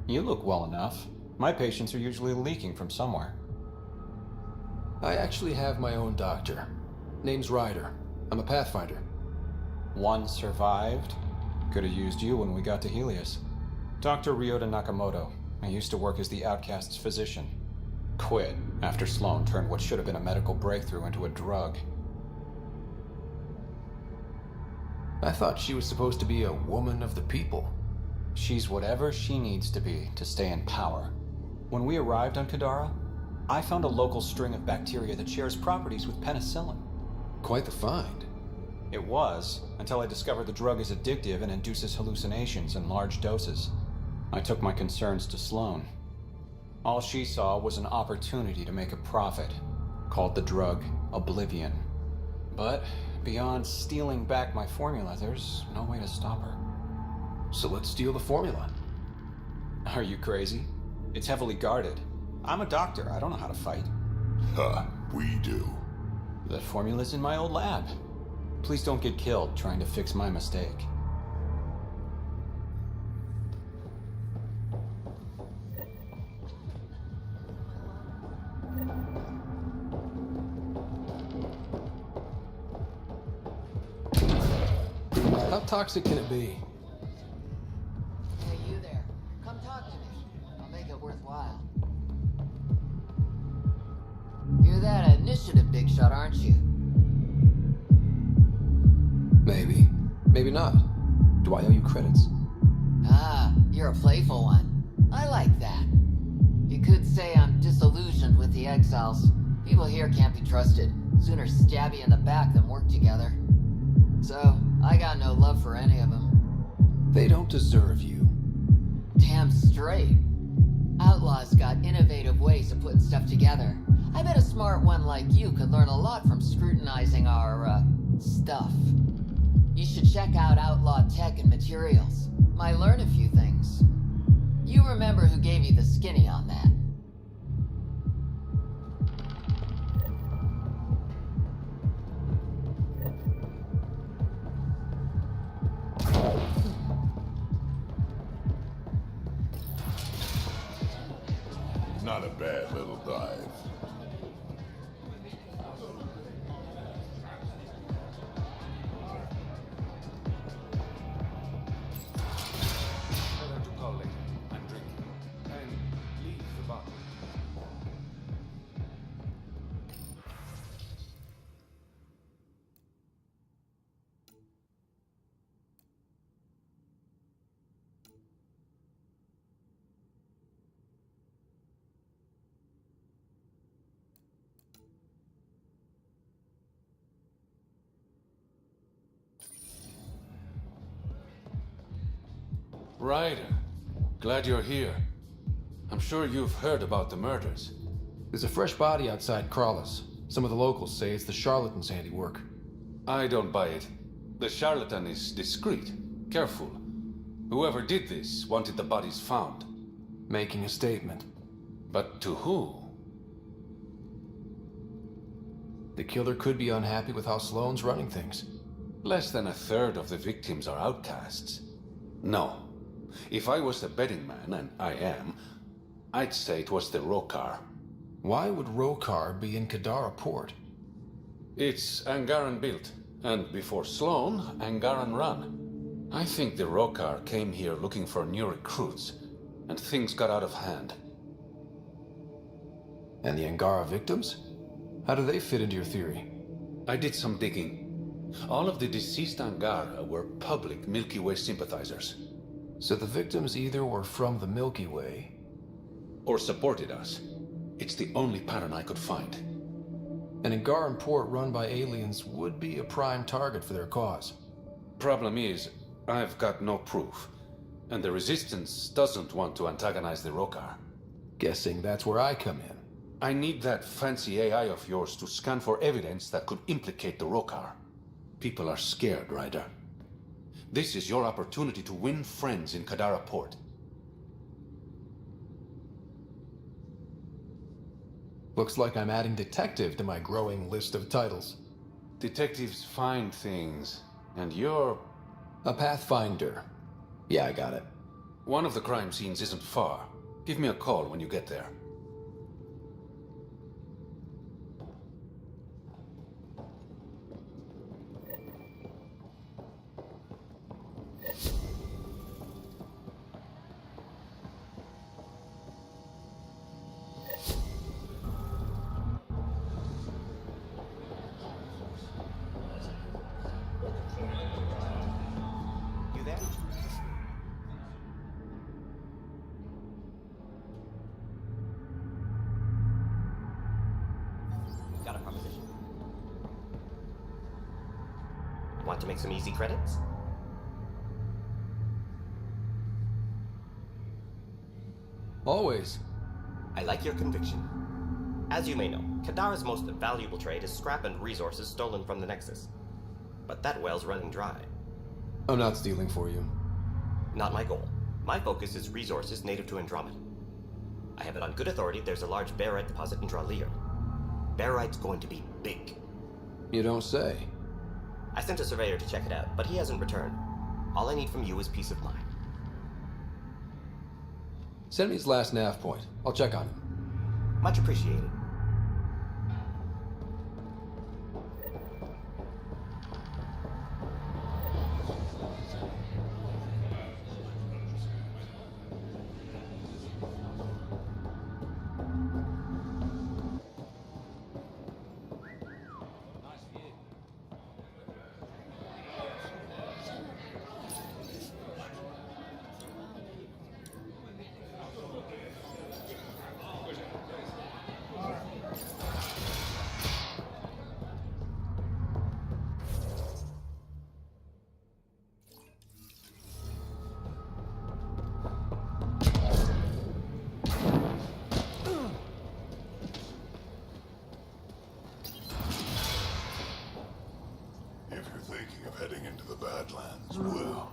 You look well enough. My patients are usually leaking from somewhere. I actually have my own doctor. Name's Ryder. I'm a Pathfinder. One survived. Could have used you when we got to Helios. Dr. Ryota Nakamoto. I used to work as the Outcast's physician. Quit after Sloan turned what should have been a medical breakthrough into a drug. I thought she was supposed to be a woman of the people. She's whatever she needs to be to stay in power. When we arrived on Kadara, I found a local string of bacteria that shares properties with penicillin. Quite the find. It was, until I discovered the drug is addictive and induces hallucinations in large doses. I took my concerns to Sloan. All she saw was an opportunity to make a profit, called the drug Oblivion. But beyond stealing back my formula, there's no way to stop her. So let's steal the formula. Are you crazy? It's heavily guarded. I'm a doctor, I don't know how to fight. We do. The formula's in my old lab. Please don't get killed trying to fix my mistake. How toxic can it be? Hey, you there. Come talk to me. I'll make it worthwhile. You're that initiative big shot, aren't you? Maybe. Maybe not. Do I owe you credits? Ah, you're a playful one. I like that. You could say I'm disillusioned with the exiles. People here can't be trusted. Sooner stab you in the back than work together. So, I got no love for any of them. They don't deserve you. Damn straight. Outlaws got innovative ways of putting stuff together. I bet a smart one like you could learn a lot from scrutinizing our, stuff. You should check out Outlaw Tech and Materials. Might learn a few things. You remember who gave you the skinny on that. Not a bad little dive. Tell her to call later. I'm drinking. And leave the bottle. Ryder, glad you're here. I'm sure you've heard about the murders. There's a fresh body outside Crawlers. Some of the locals say it's the charlatan's handiwork. I don't buy it. The charlatan is discreet, careful. Whoever did this wanted the bodies found. Making a statement. But to who? The killer could be unhappy with how Sloane's running things. Less than a third of the victims are outcasts. No. If I was the betting man, and I am, I'd say it was the Rokar. Why would Rokar be in Kadara port? It's Angaran built, and before Sloane, Angaran run. I think the Rokar came here looking for new recruits, and things got out of hand. And the Angara victims? How do they fit into your theory? I did some digging. All of the deceased Angara were public Milky Way sympathizers. So the victims either were from the Milky Way... or supported us. It's the only pattern I could find. An Angaran port run by aliens would be a prime target for their cause. Problem is, I've got no proof. And the Resistance doesn't want to antagonize the Rokar. Guessing that's where I come in. I need that fancy AI of yours to scan for evidence that could implicate the Rokar. People are scared, Ryder. This is your opportunity to win friends in Kadara Port. Looks like I'm adding detective to my growing list of titles. Detectives find things, and you're... a pathfinder. Yeah, I got it. One of the crime scenes isn't far. Give me a call when you get there. Got a proposition. Want to make some easy credits? Always. I like your conviction. As you may know, Kadara's most valuable trade is scrap and resources stolen from the Nexus. But that well's running dry. I'm not stealing for you. Not my goal. My focus is resources native to Andromeda. I have it on good authority there's a large barite deposit in Dralier. Barite's going to be big. You don't say. I sent a surveyor to check it out, but he hasn't returned. All I need from you is peace of mind. Send me his last nav point. I'll check on him. Much appreciated. Heading into the Badlands, well,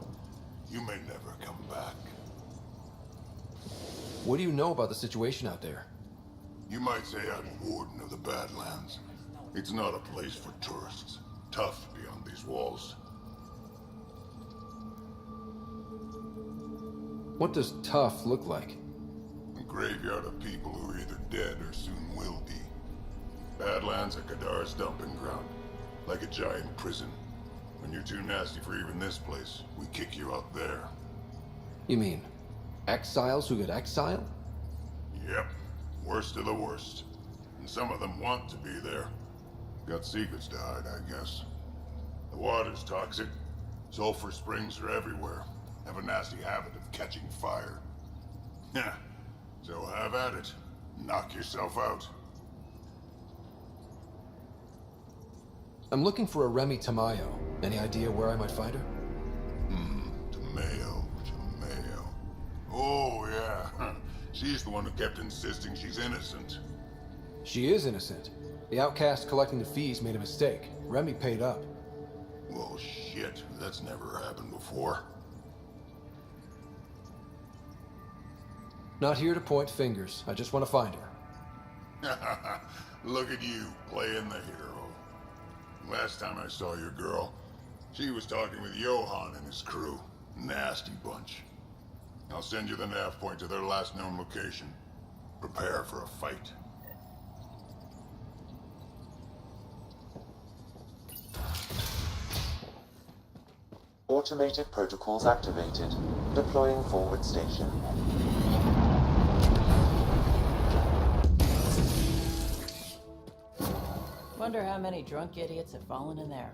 you may never come back. What do you know about the situation out there? You might say I'm warden of the Badlands. It's not a place for tourists. Tough beyond these walls. What does tough look like? graveyard of people who are either dead or soon will be. Badlands are Kadar's dumping ground, like a giant prison. When you're too nasty for even this place, we kick you out there. You mean exiles who get exiled? Yep, worst of the worst. And some of them want to be there. Got secrets to hide, I guess. The water's toxic. Sulfur springs are everywhere. Have a nasty habit of catching fire. Yeah, so have at it. Knock yourself out. I'm looking for a Remy Tamayo. Any idea where I might find her? Tamayo. Oh, yeah. She's the one who kept insisting she's innocent. She is innocent. The outcast collecting the fees made a mistake. Remy paid up. Well, shit. That's never happened before. Not here to point fingers. I just want to find her. Look at you, playing the hero. Last time I saw your girl, she was talking with Johan and his crew. Nasty bunch. I'll send you the nav point to their last known location. Prepare for a fight. Automated protocols activated. Deploying forward station. Wonder how many drunk idiots have fallen in there.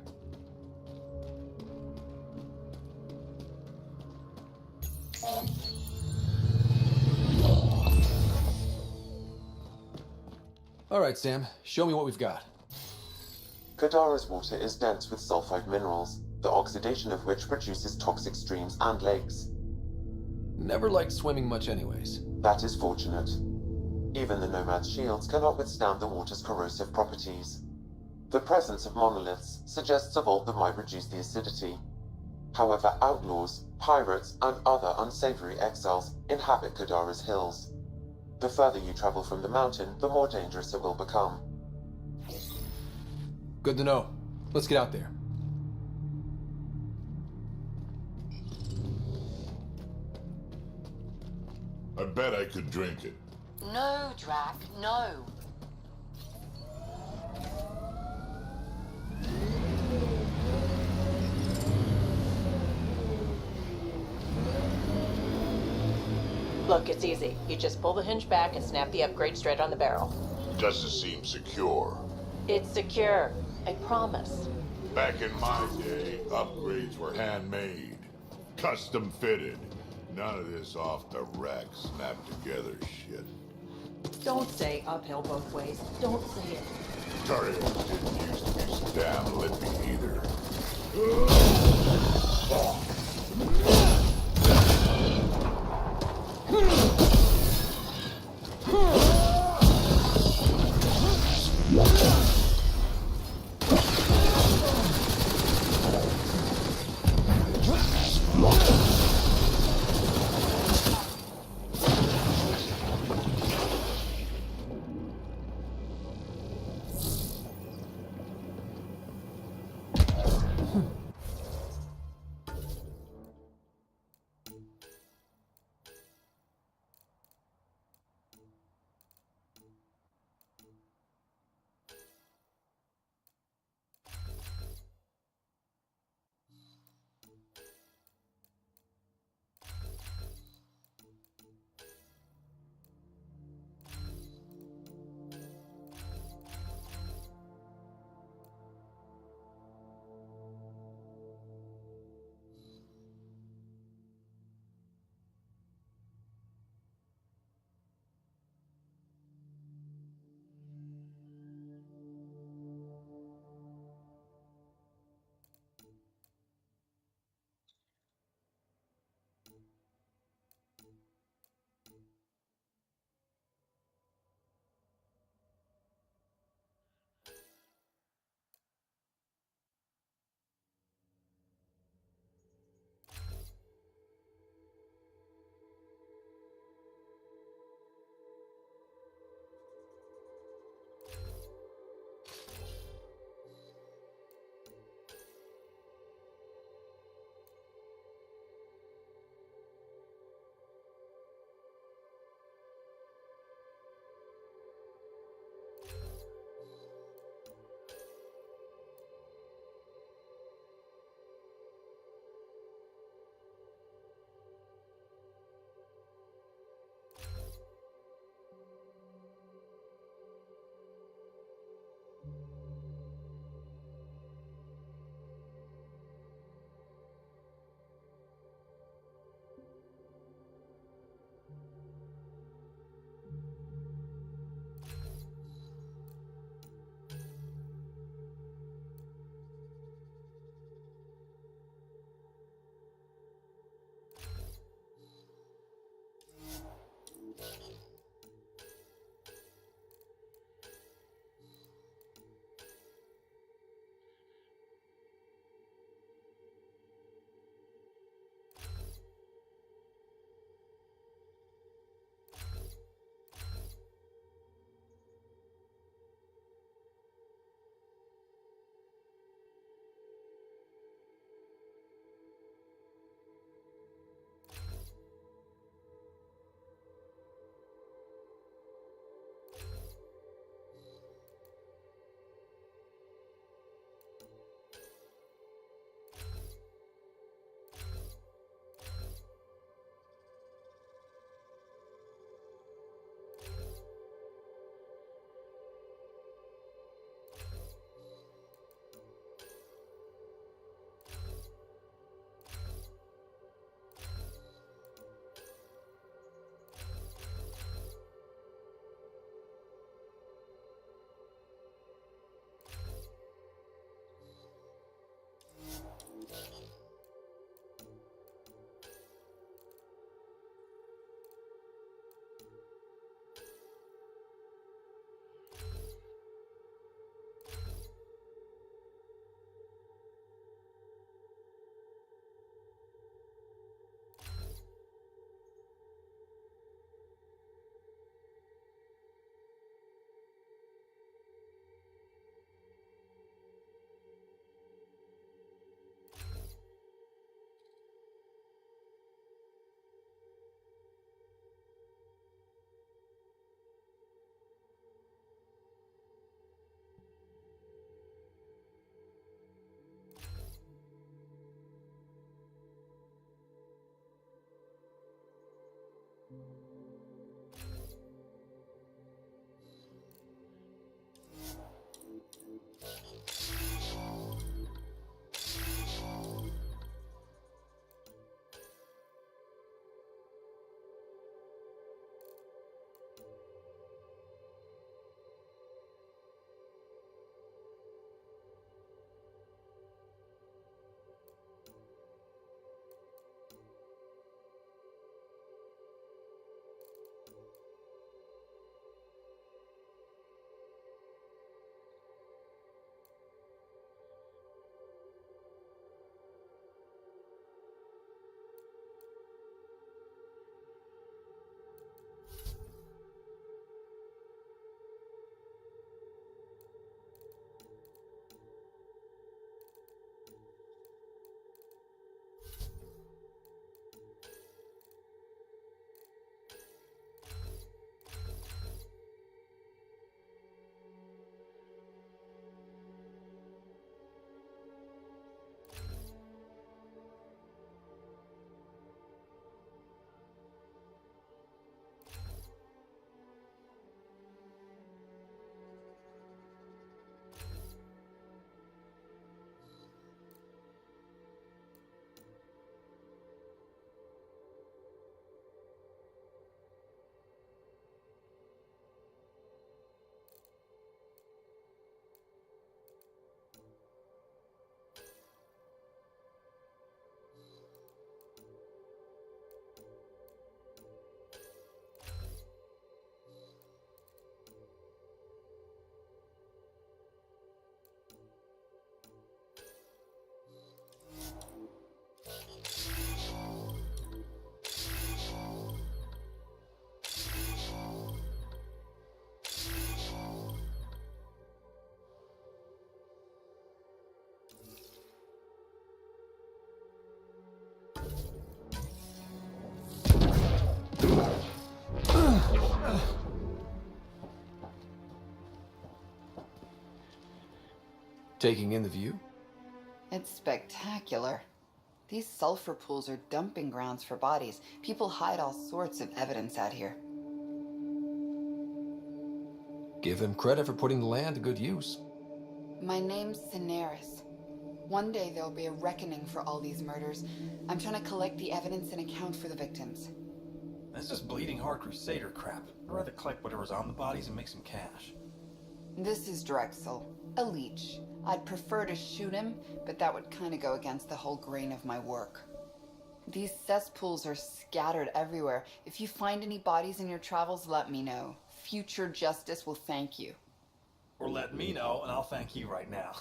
All right, Sam. Show me what we've got. Kadara's water is dense with sulfide minerals, the oxidation of which produces toxic streams and lakes. Never liked swimming much anyways. That is fortunate. Even the Nomad's shields cannot withstand the water's corrosive properties. The presence of monoliths suggests a vault that might reduce the acidity. However, outlaws, pirates, and other unsavory exiles inhabit Kadara's hills. The further you travel from the mountain, the more dangerous it will become. Good to know. Let's get out there. I bet I could drink it. No, Drac, no. Look, it's easy. You just pull the hinge back and snap the upgrade straight on the barrel. Doesn't seem secure. It's secure. I promise. Back in my day, upgrades were handmade. Custom fitted. None of this off the rack snapped together shit. Don't say uphill both ways. Don't say it. Tarios didn't used to be so damn lippy either. Taking in the view? It's spectacular. These sulfur pools are dumping grounds for bodies. People hide all sorts of evidence out here. Give them credit for putting the land to good use. My name's Cineris. One day there'll be a reckoning for all these murders. I'm trying to collect the evidence and account for the victims. This is bleeding heart crusader crap. I'd rather collect whatever's on the bodies and make some cash. This is Drexel, a leech. I'd prefer to shoot him, but that would kind of go against the whole grain of my work. These cesspools are scattered everywhere. If you find any bodies in your travels, let me know. Future justice will thank you. Or let me know, and I'll thank you right now.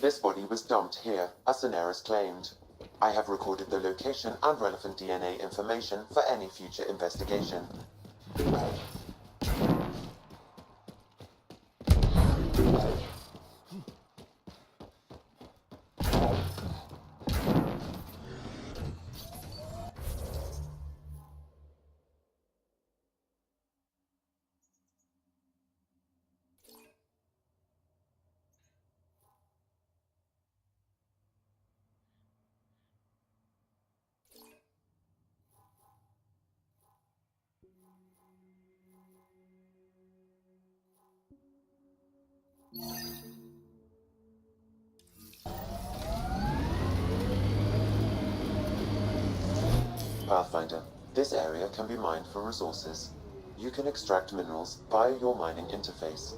This body was dumped here, as Cineris claimed. I have recorded the location and relevant DNA information for any future investigation. Pathfinder, this area can be mined for resources. You can extract minerals via your mining interface.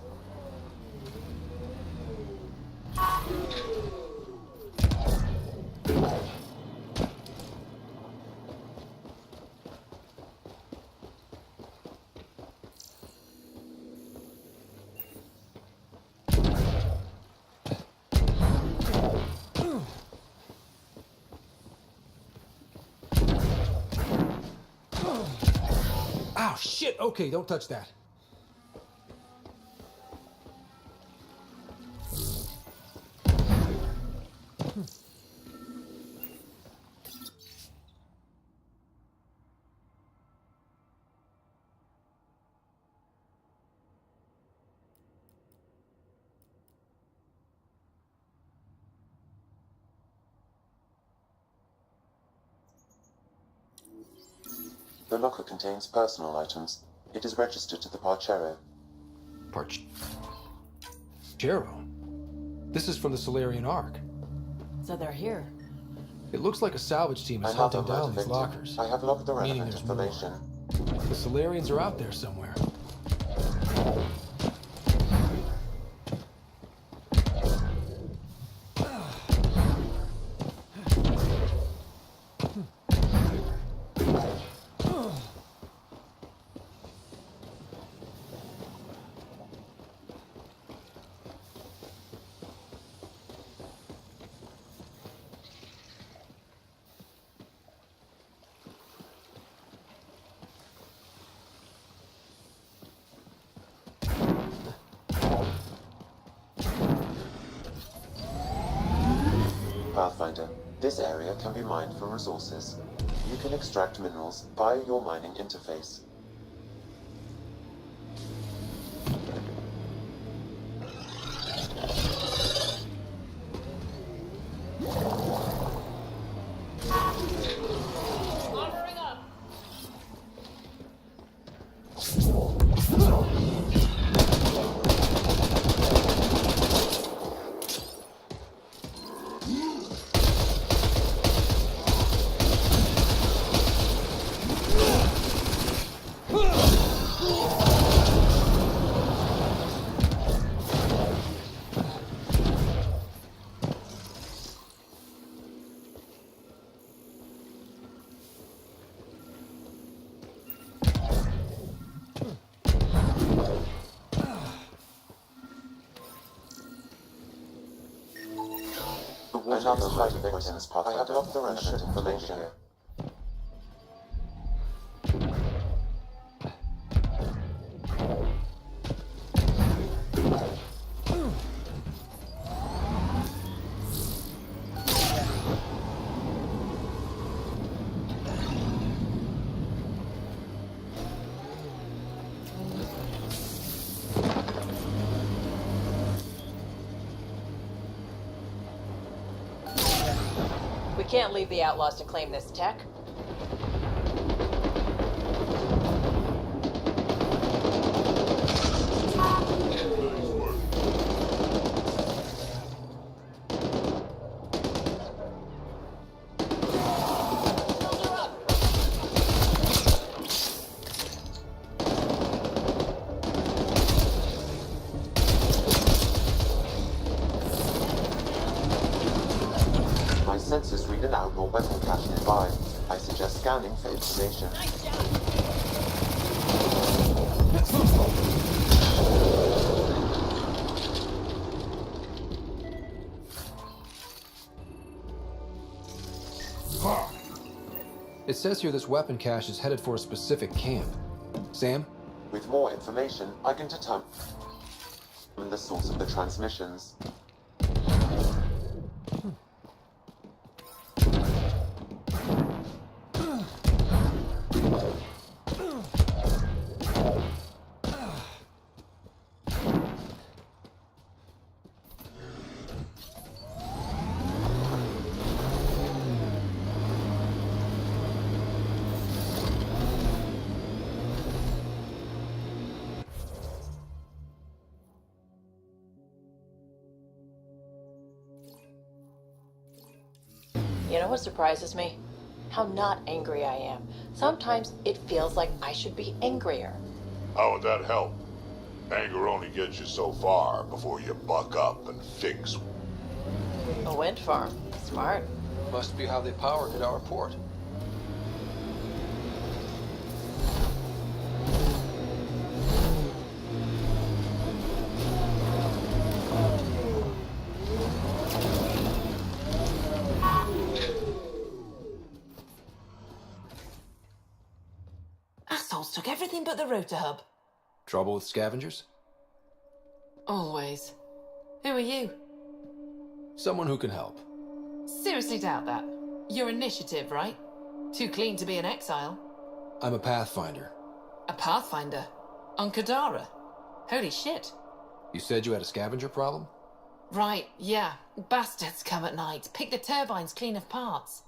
Ow, shit! Okay, don't touch that. The locker contains personal items. It is registered to the Parchero. Jero? This is from the Solarian Ark. So they're here. It looks like a salvage team is Another hunting down murder these victim. lockers. I have logged the Meaning relevant there's more. information. The Solarians are out there somewhere. Pathfinder, this area can be mined for resources. You can extract minerals via your mining interface. Armoring up. water another hiding poisonous path. I have logged the relevant information here. We can't leave the outlaws to claim this tech. My sensors read an outlaw weapon cache nearby. I suggest scanning for information. It says here this weapon cache is headed for a specific camp. Sam? With more information, I can determine the source of the transmissions. You know what surprises me? How not angry I am. Sometimes it feels like I should be angrier. How would that help? Anger only gets you so far before you buck up and fix. A wind farm. Smart. Must be how they power Kadar Port. Assholes took everything but the rotor hub. Trouble with scavengers? Always. Who are you? Someone who can help. Seriously doubt that. Your initiative, right? Too clean to be an exile. I'm a Pathfinder. A Pathfinder? On Kadara? Holy shit. You said you had a scavenger problem? Right, yeah. Bastards come at night, pick the turbines clean of parts.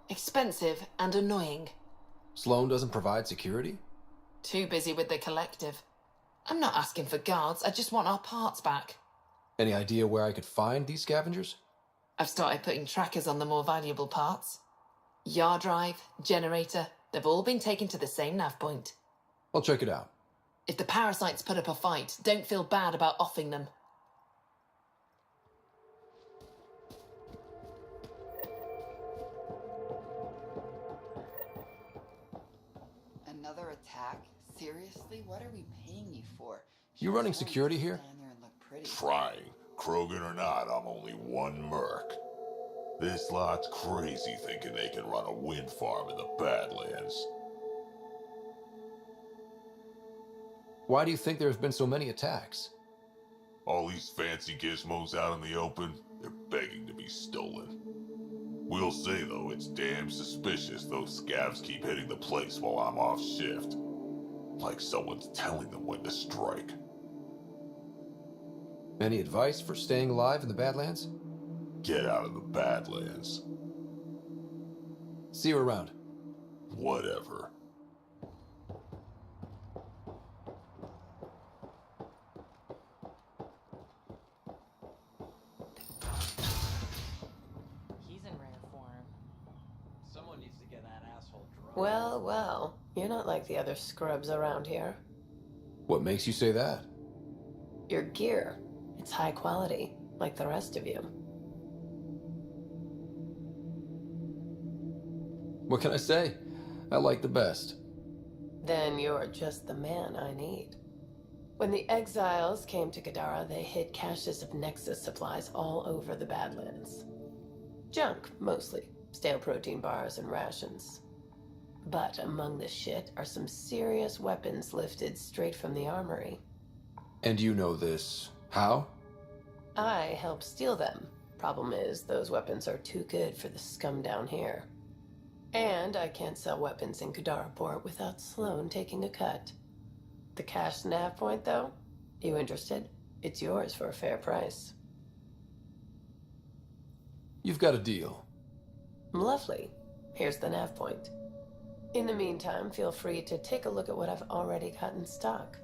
Expensive and annoying. Sloan doesn't provide security? Too busy with the collective. I'm not asking for guards, I just want our parts back. Any idea where I could find these scavengers? I've started putting trackers on the more valuable parts. Yard drive, generator, they've all been taken to the same nav point. I'll check it out. If the parasites put up a fight, don't feel bad about offing them. Another attack? Seriously? What are we paying you for? You running security here? Trying. Krogan or not, I'm only one merc. This lot's crazy thinking they can run a wind farm in the Badlands. Why do you think there have been so many attacks? All these fancy gizmos out in the open, they're begging to be stolen. We'll say, though, it's damn suspicious those scavs keep hitting the place while I'm off shift. Like someone's telling them when to strike. Any advice for staying alive in the Badlands? Get out of the Badlands. See you around. Whatever. He's in rare form. Someone needs to get that asshole drunk. Well, well, you're not like the other scrubs around here. What makes you say that? Your gear. It's high quality, like the rest of you. What can I say? I like the best. Then you're just the man I need. When the exiles came to Kadara, they hid caches of Nexus supplies all over the Badlands. Junk, mostly. Stale protein bars and rations. But among the shit are some serious weapons lifted straight from the armory. And you know this. How? I helped steal them. Problem is, those weapons are too good for the scum down here. And I can't sell weapons in Kadaraport without Sloan taking a cut. The cash nav point, though? You interested? It's yours for a fair price. You've got a deal. Lovely. Here's the nav point. In the meantime, feel free to take a look at what I've already got in stock.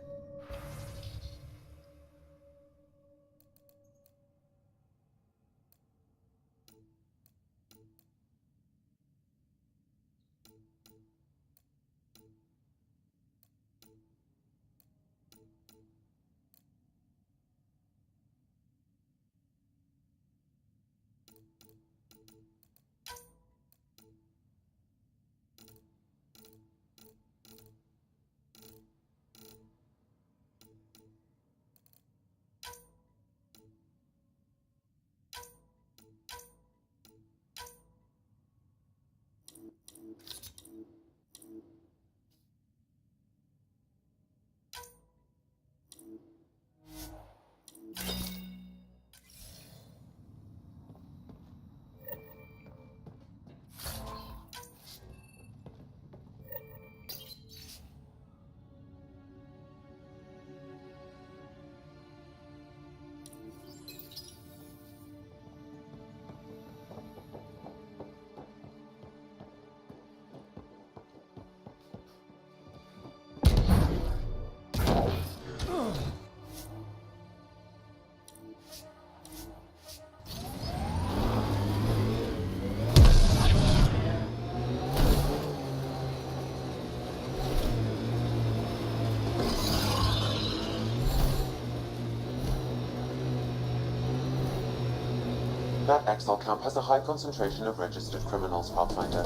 That Exile camp has a high concentration of registered criminals, Pathfinder.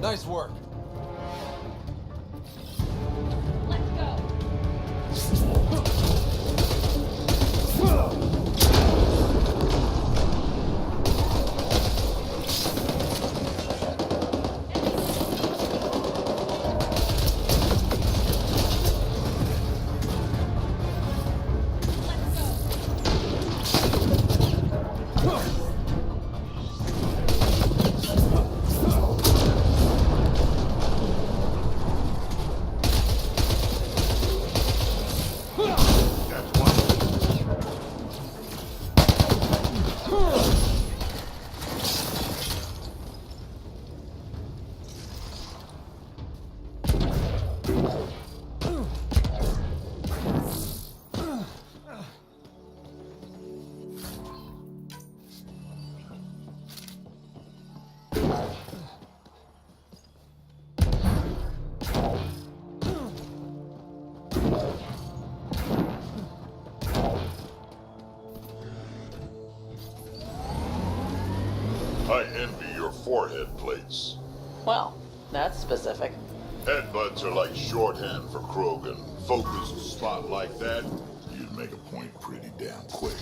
Nice work. I envy your forehead plates. Well, that's specific. Headbutts are like shorthand for Krogan. Focused spot like that, you'd make a point pretty damn quick.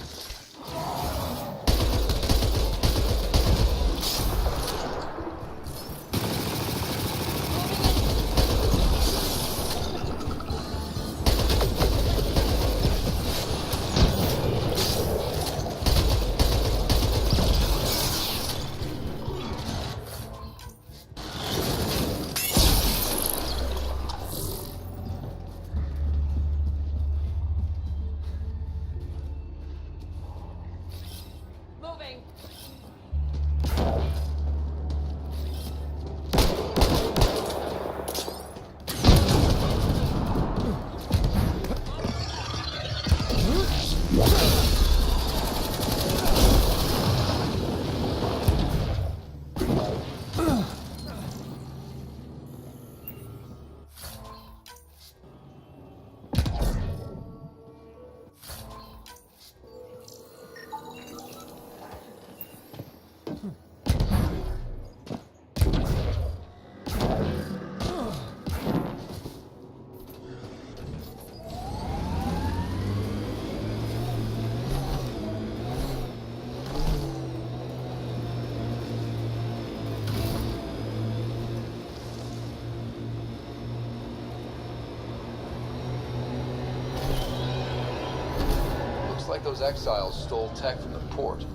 like those exiles stole tech from the port.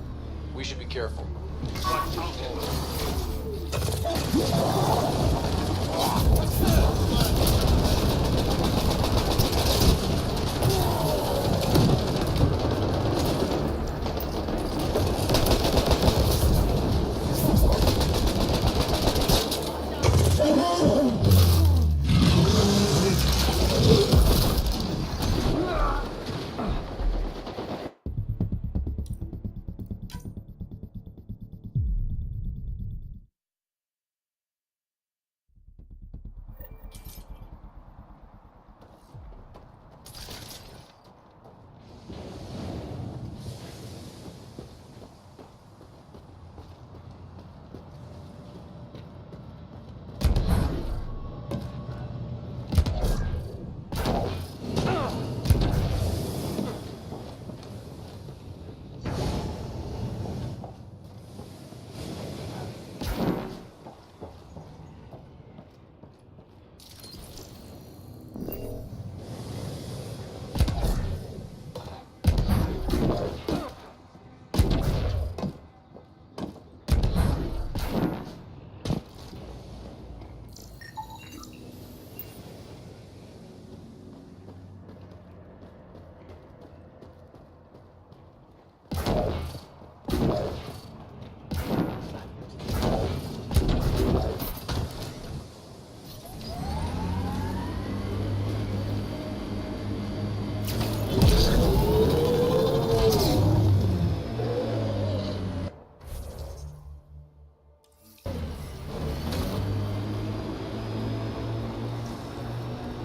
We should be careful.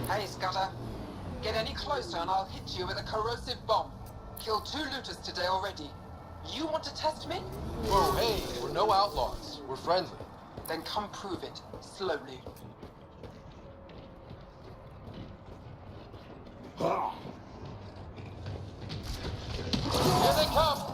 Hey, Scudder. Get any closer and I'll hit you with a corrosive bomb. Killed 2 looters today already. You want to test me? Whoa, hey, we're no outlaws. We're friendly. Then come prove it, slowly. Here they come!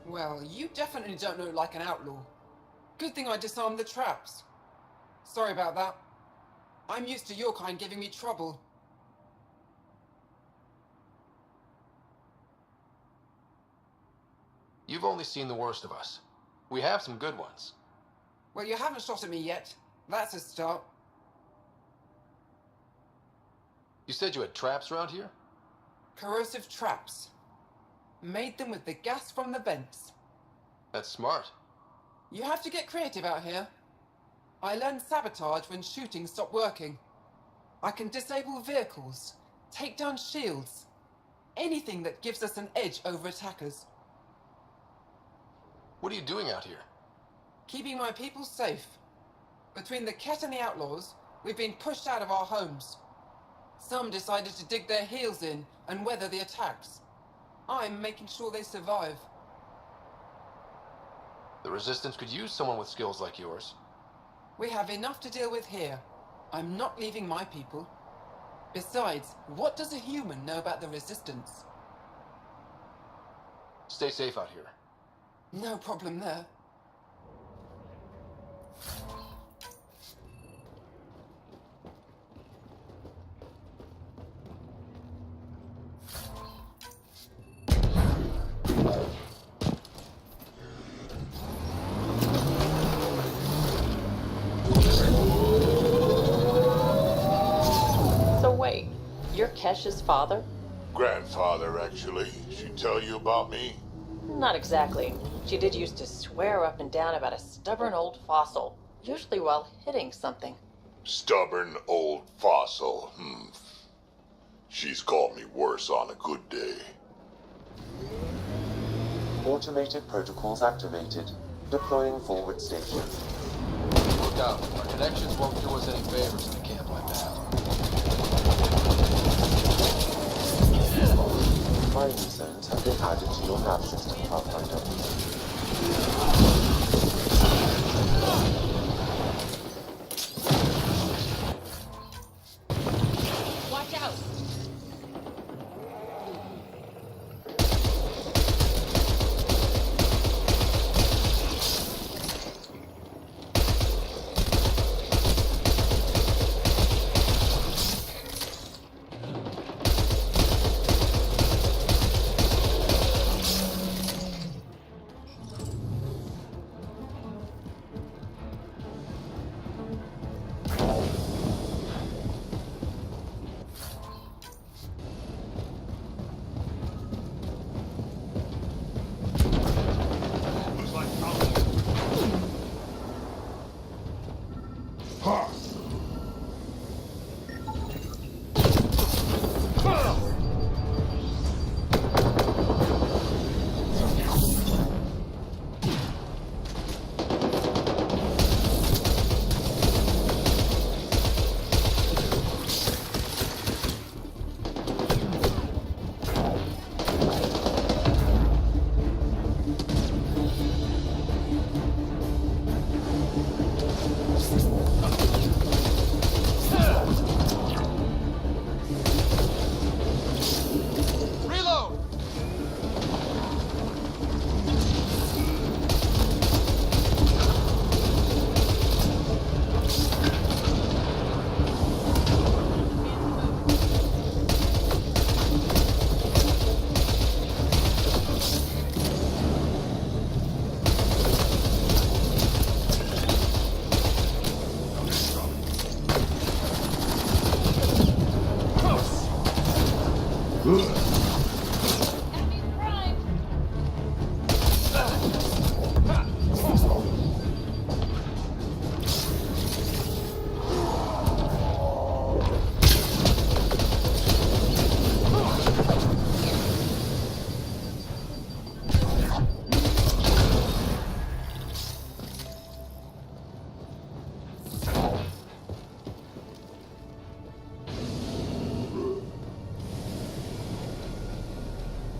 Well, you definitely don't look like an outlaw. Good thing I disarmed the traps. Sorry about that. I'm used to your kind giving me trouble. You've only seen the worst of us. We have some good ones. Well, you haven't shot at me yet. That's a start. You said you had traps around here? Corrosive traps. Made them with the gas from the vents. That's smart. You have to get creative out here. I learned sabotage when shooting stopped working. I can disable vehicles, take down shields, anything that gives us an edge over attackers. What are you doing out here? Keeping my people safe. Between the Ket and the outlaws, we've been pushed out of our homes. Some decided to dig their heels in and weather the attacks. I'm making sure they survive. The Resistance could use someone with skills like yours. We have enough to deal with here. I'm not leaving my people. Besides, what does a human know about the Resistance? Stay safe out here. No problem there. So wait, you're Kesh's father? Grandfather, actually. She tell you about me? Not exactly. She did used to swear up and down about a stubborn old fossil, usually while hitting something. Stubborn old fossil. She's called me worse on a good day. Automated protocols activated. Deploying forward station. Look out. Our connections won't do us any favors in a camp like that. Mining zones have been added to your nav system, Pathfinder. Watch out!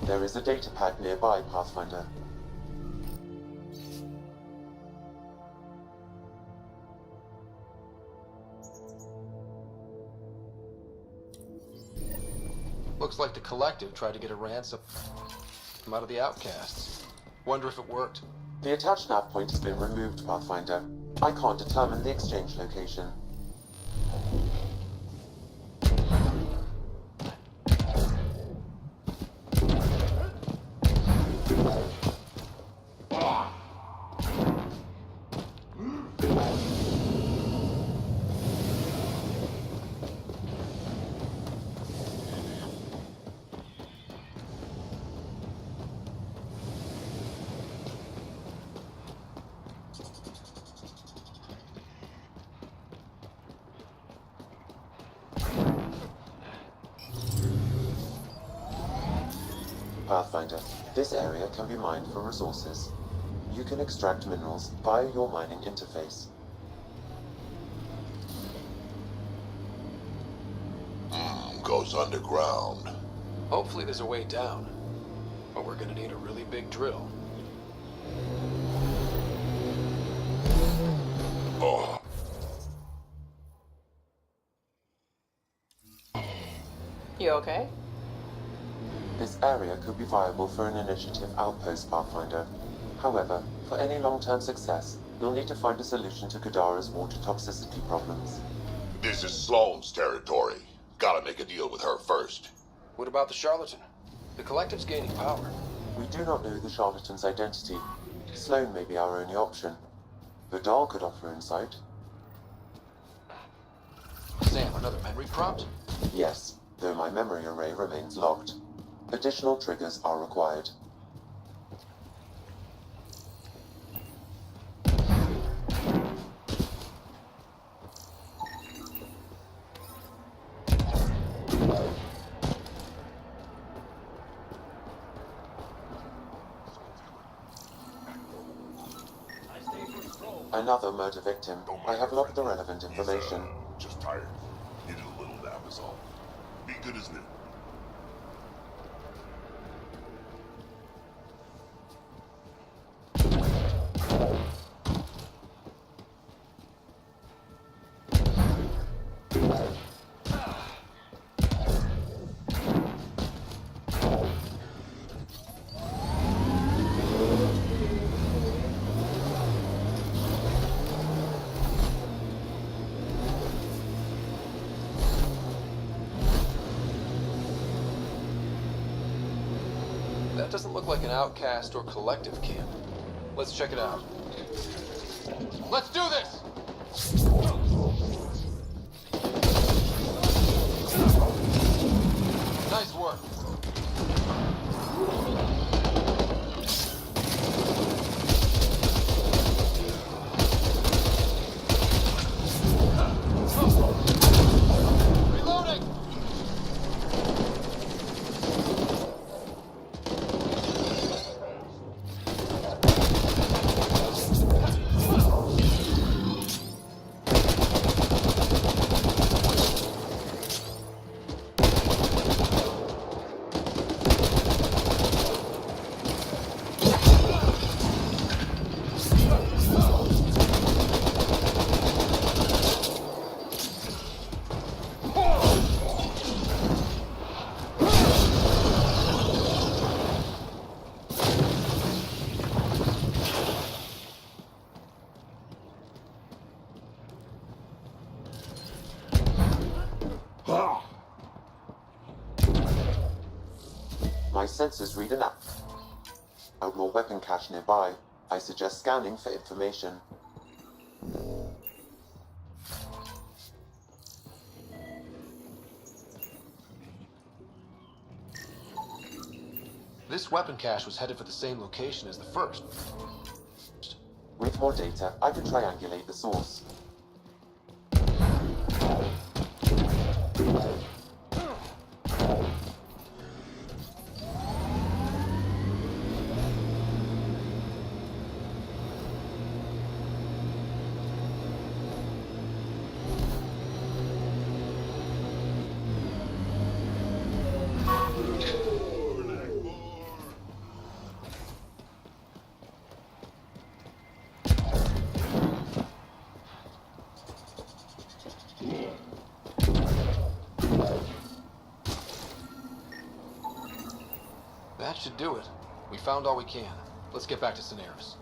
There is a data pad nearby, Pathfinder. Looks like the Collective tried to get a ransom from out of the Outcasts. Wonder if it worked. The attached nav point has been removed, Pathfinder. I can't determine the exchange location. Pathfinder, this area can be mined for resources. You can extract minerals via your mining interface. Goes underground. Hopefully there's a way down. But we're gonna need a really big drill. Oh. You okay? This area could be viable for an initiative outpost, Pathfinder. However, for any long-term success, you'll need to find a solution to Kadara's water toxicity problems. This is Sloane's territory. Gotta make a deal with her first. What about the charlatan? The Collective's gaining power. We do not know the charlatan's identity. Sloane may be our only option. Vidal could offer insight. Sam, another memory prompt? Yes, though my memory array remains locked. Additional triggers are required. Another murder victim. I have logged the relevant information. Just tired. Needed a little nap is all. Be good as new. That doesn't look like an outcast or collective camp. Let's check it out. Let's do this! Nice work. Reloading! My sensors read an app. Outlaw weapon cache nearby. I suggest scanning for information. This weapon cache was headed for the same location as the first. With more data, I can triangulate the source. That should do it. We found all we can. Let's get back to Cineris.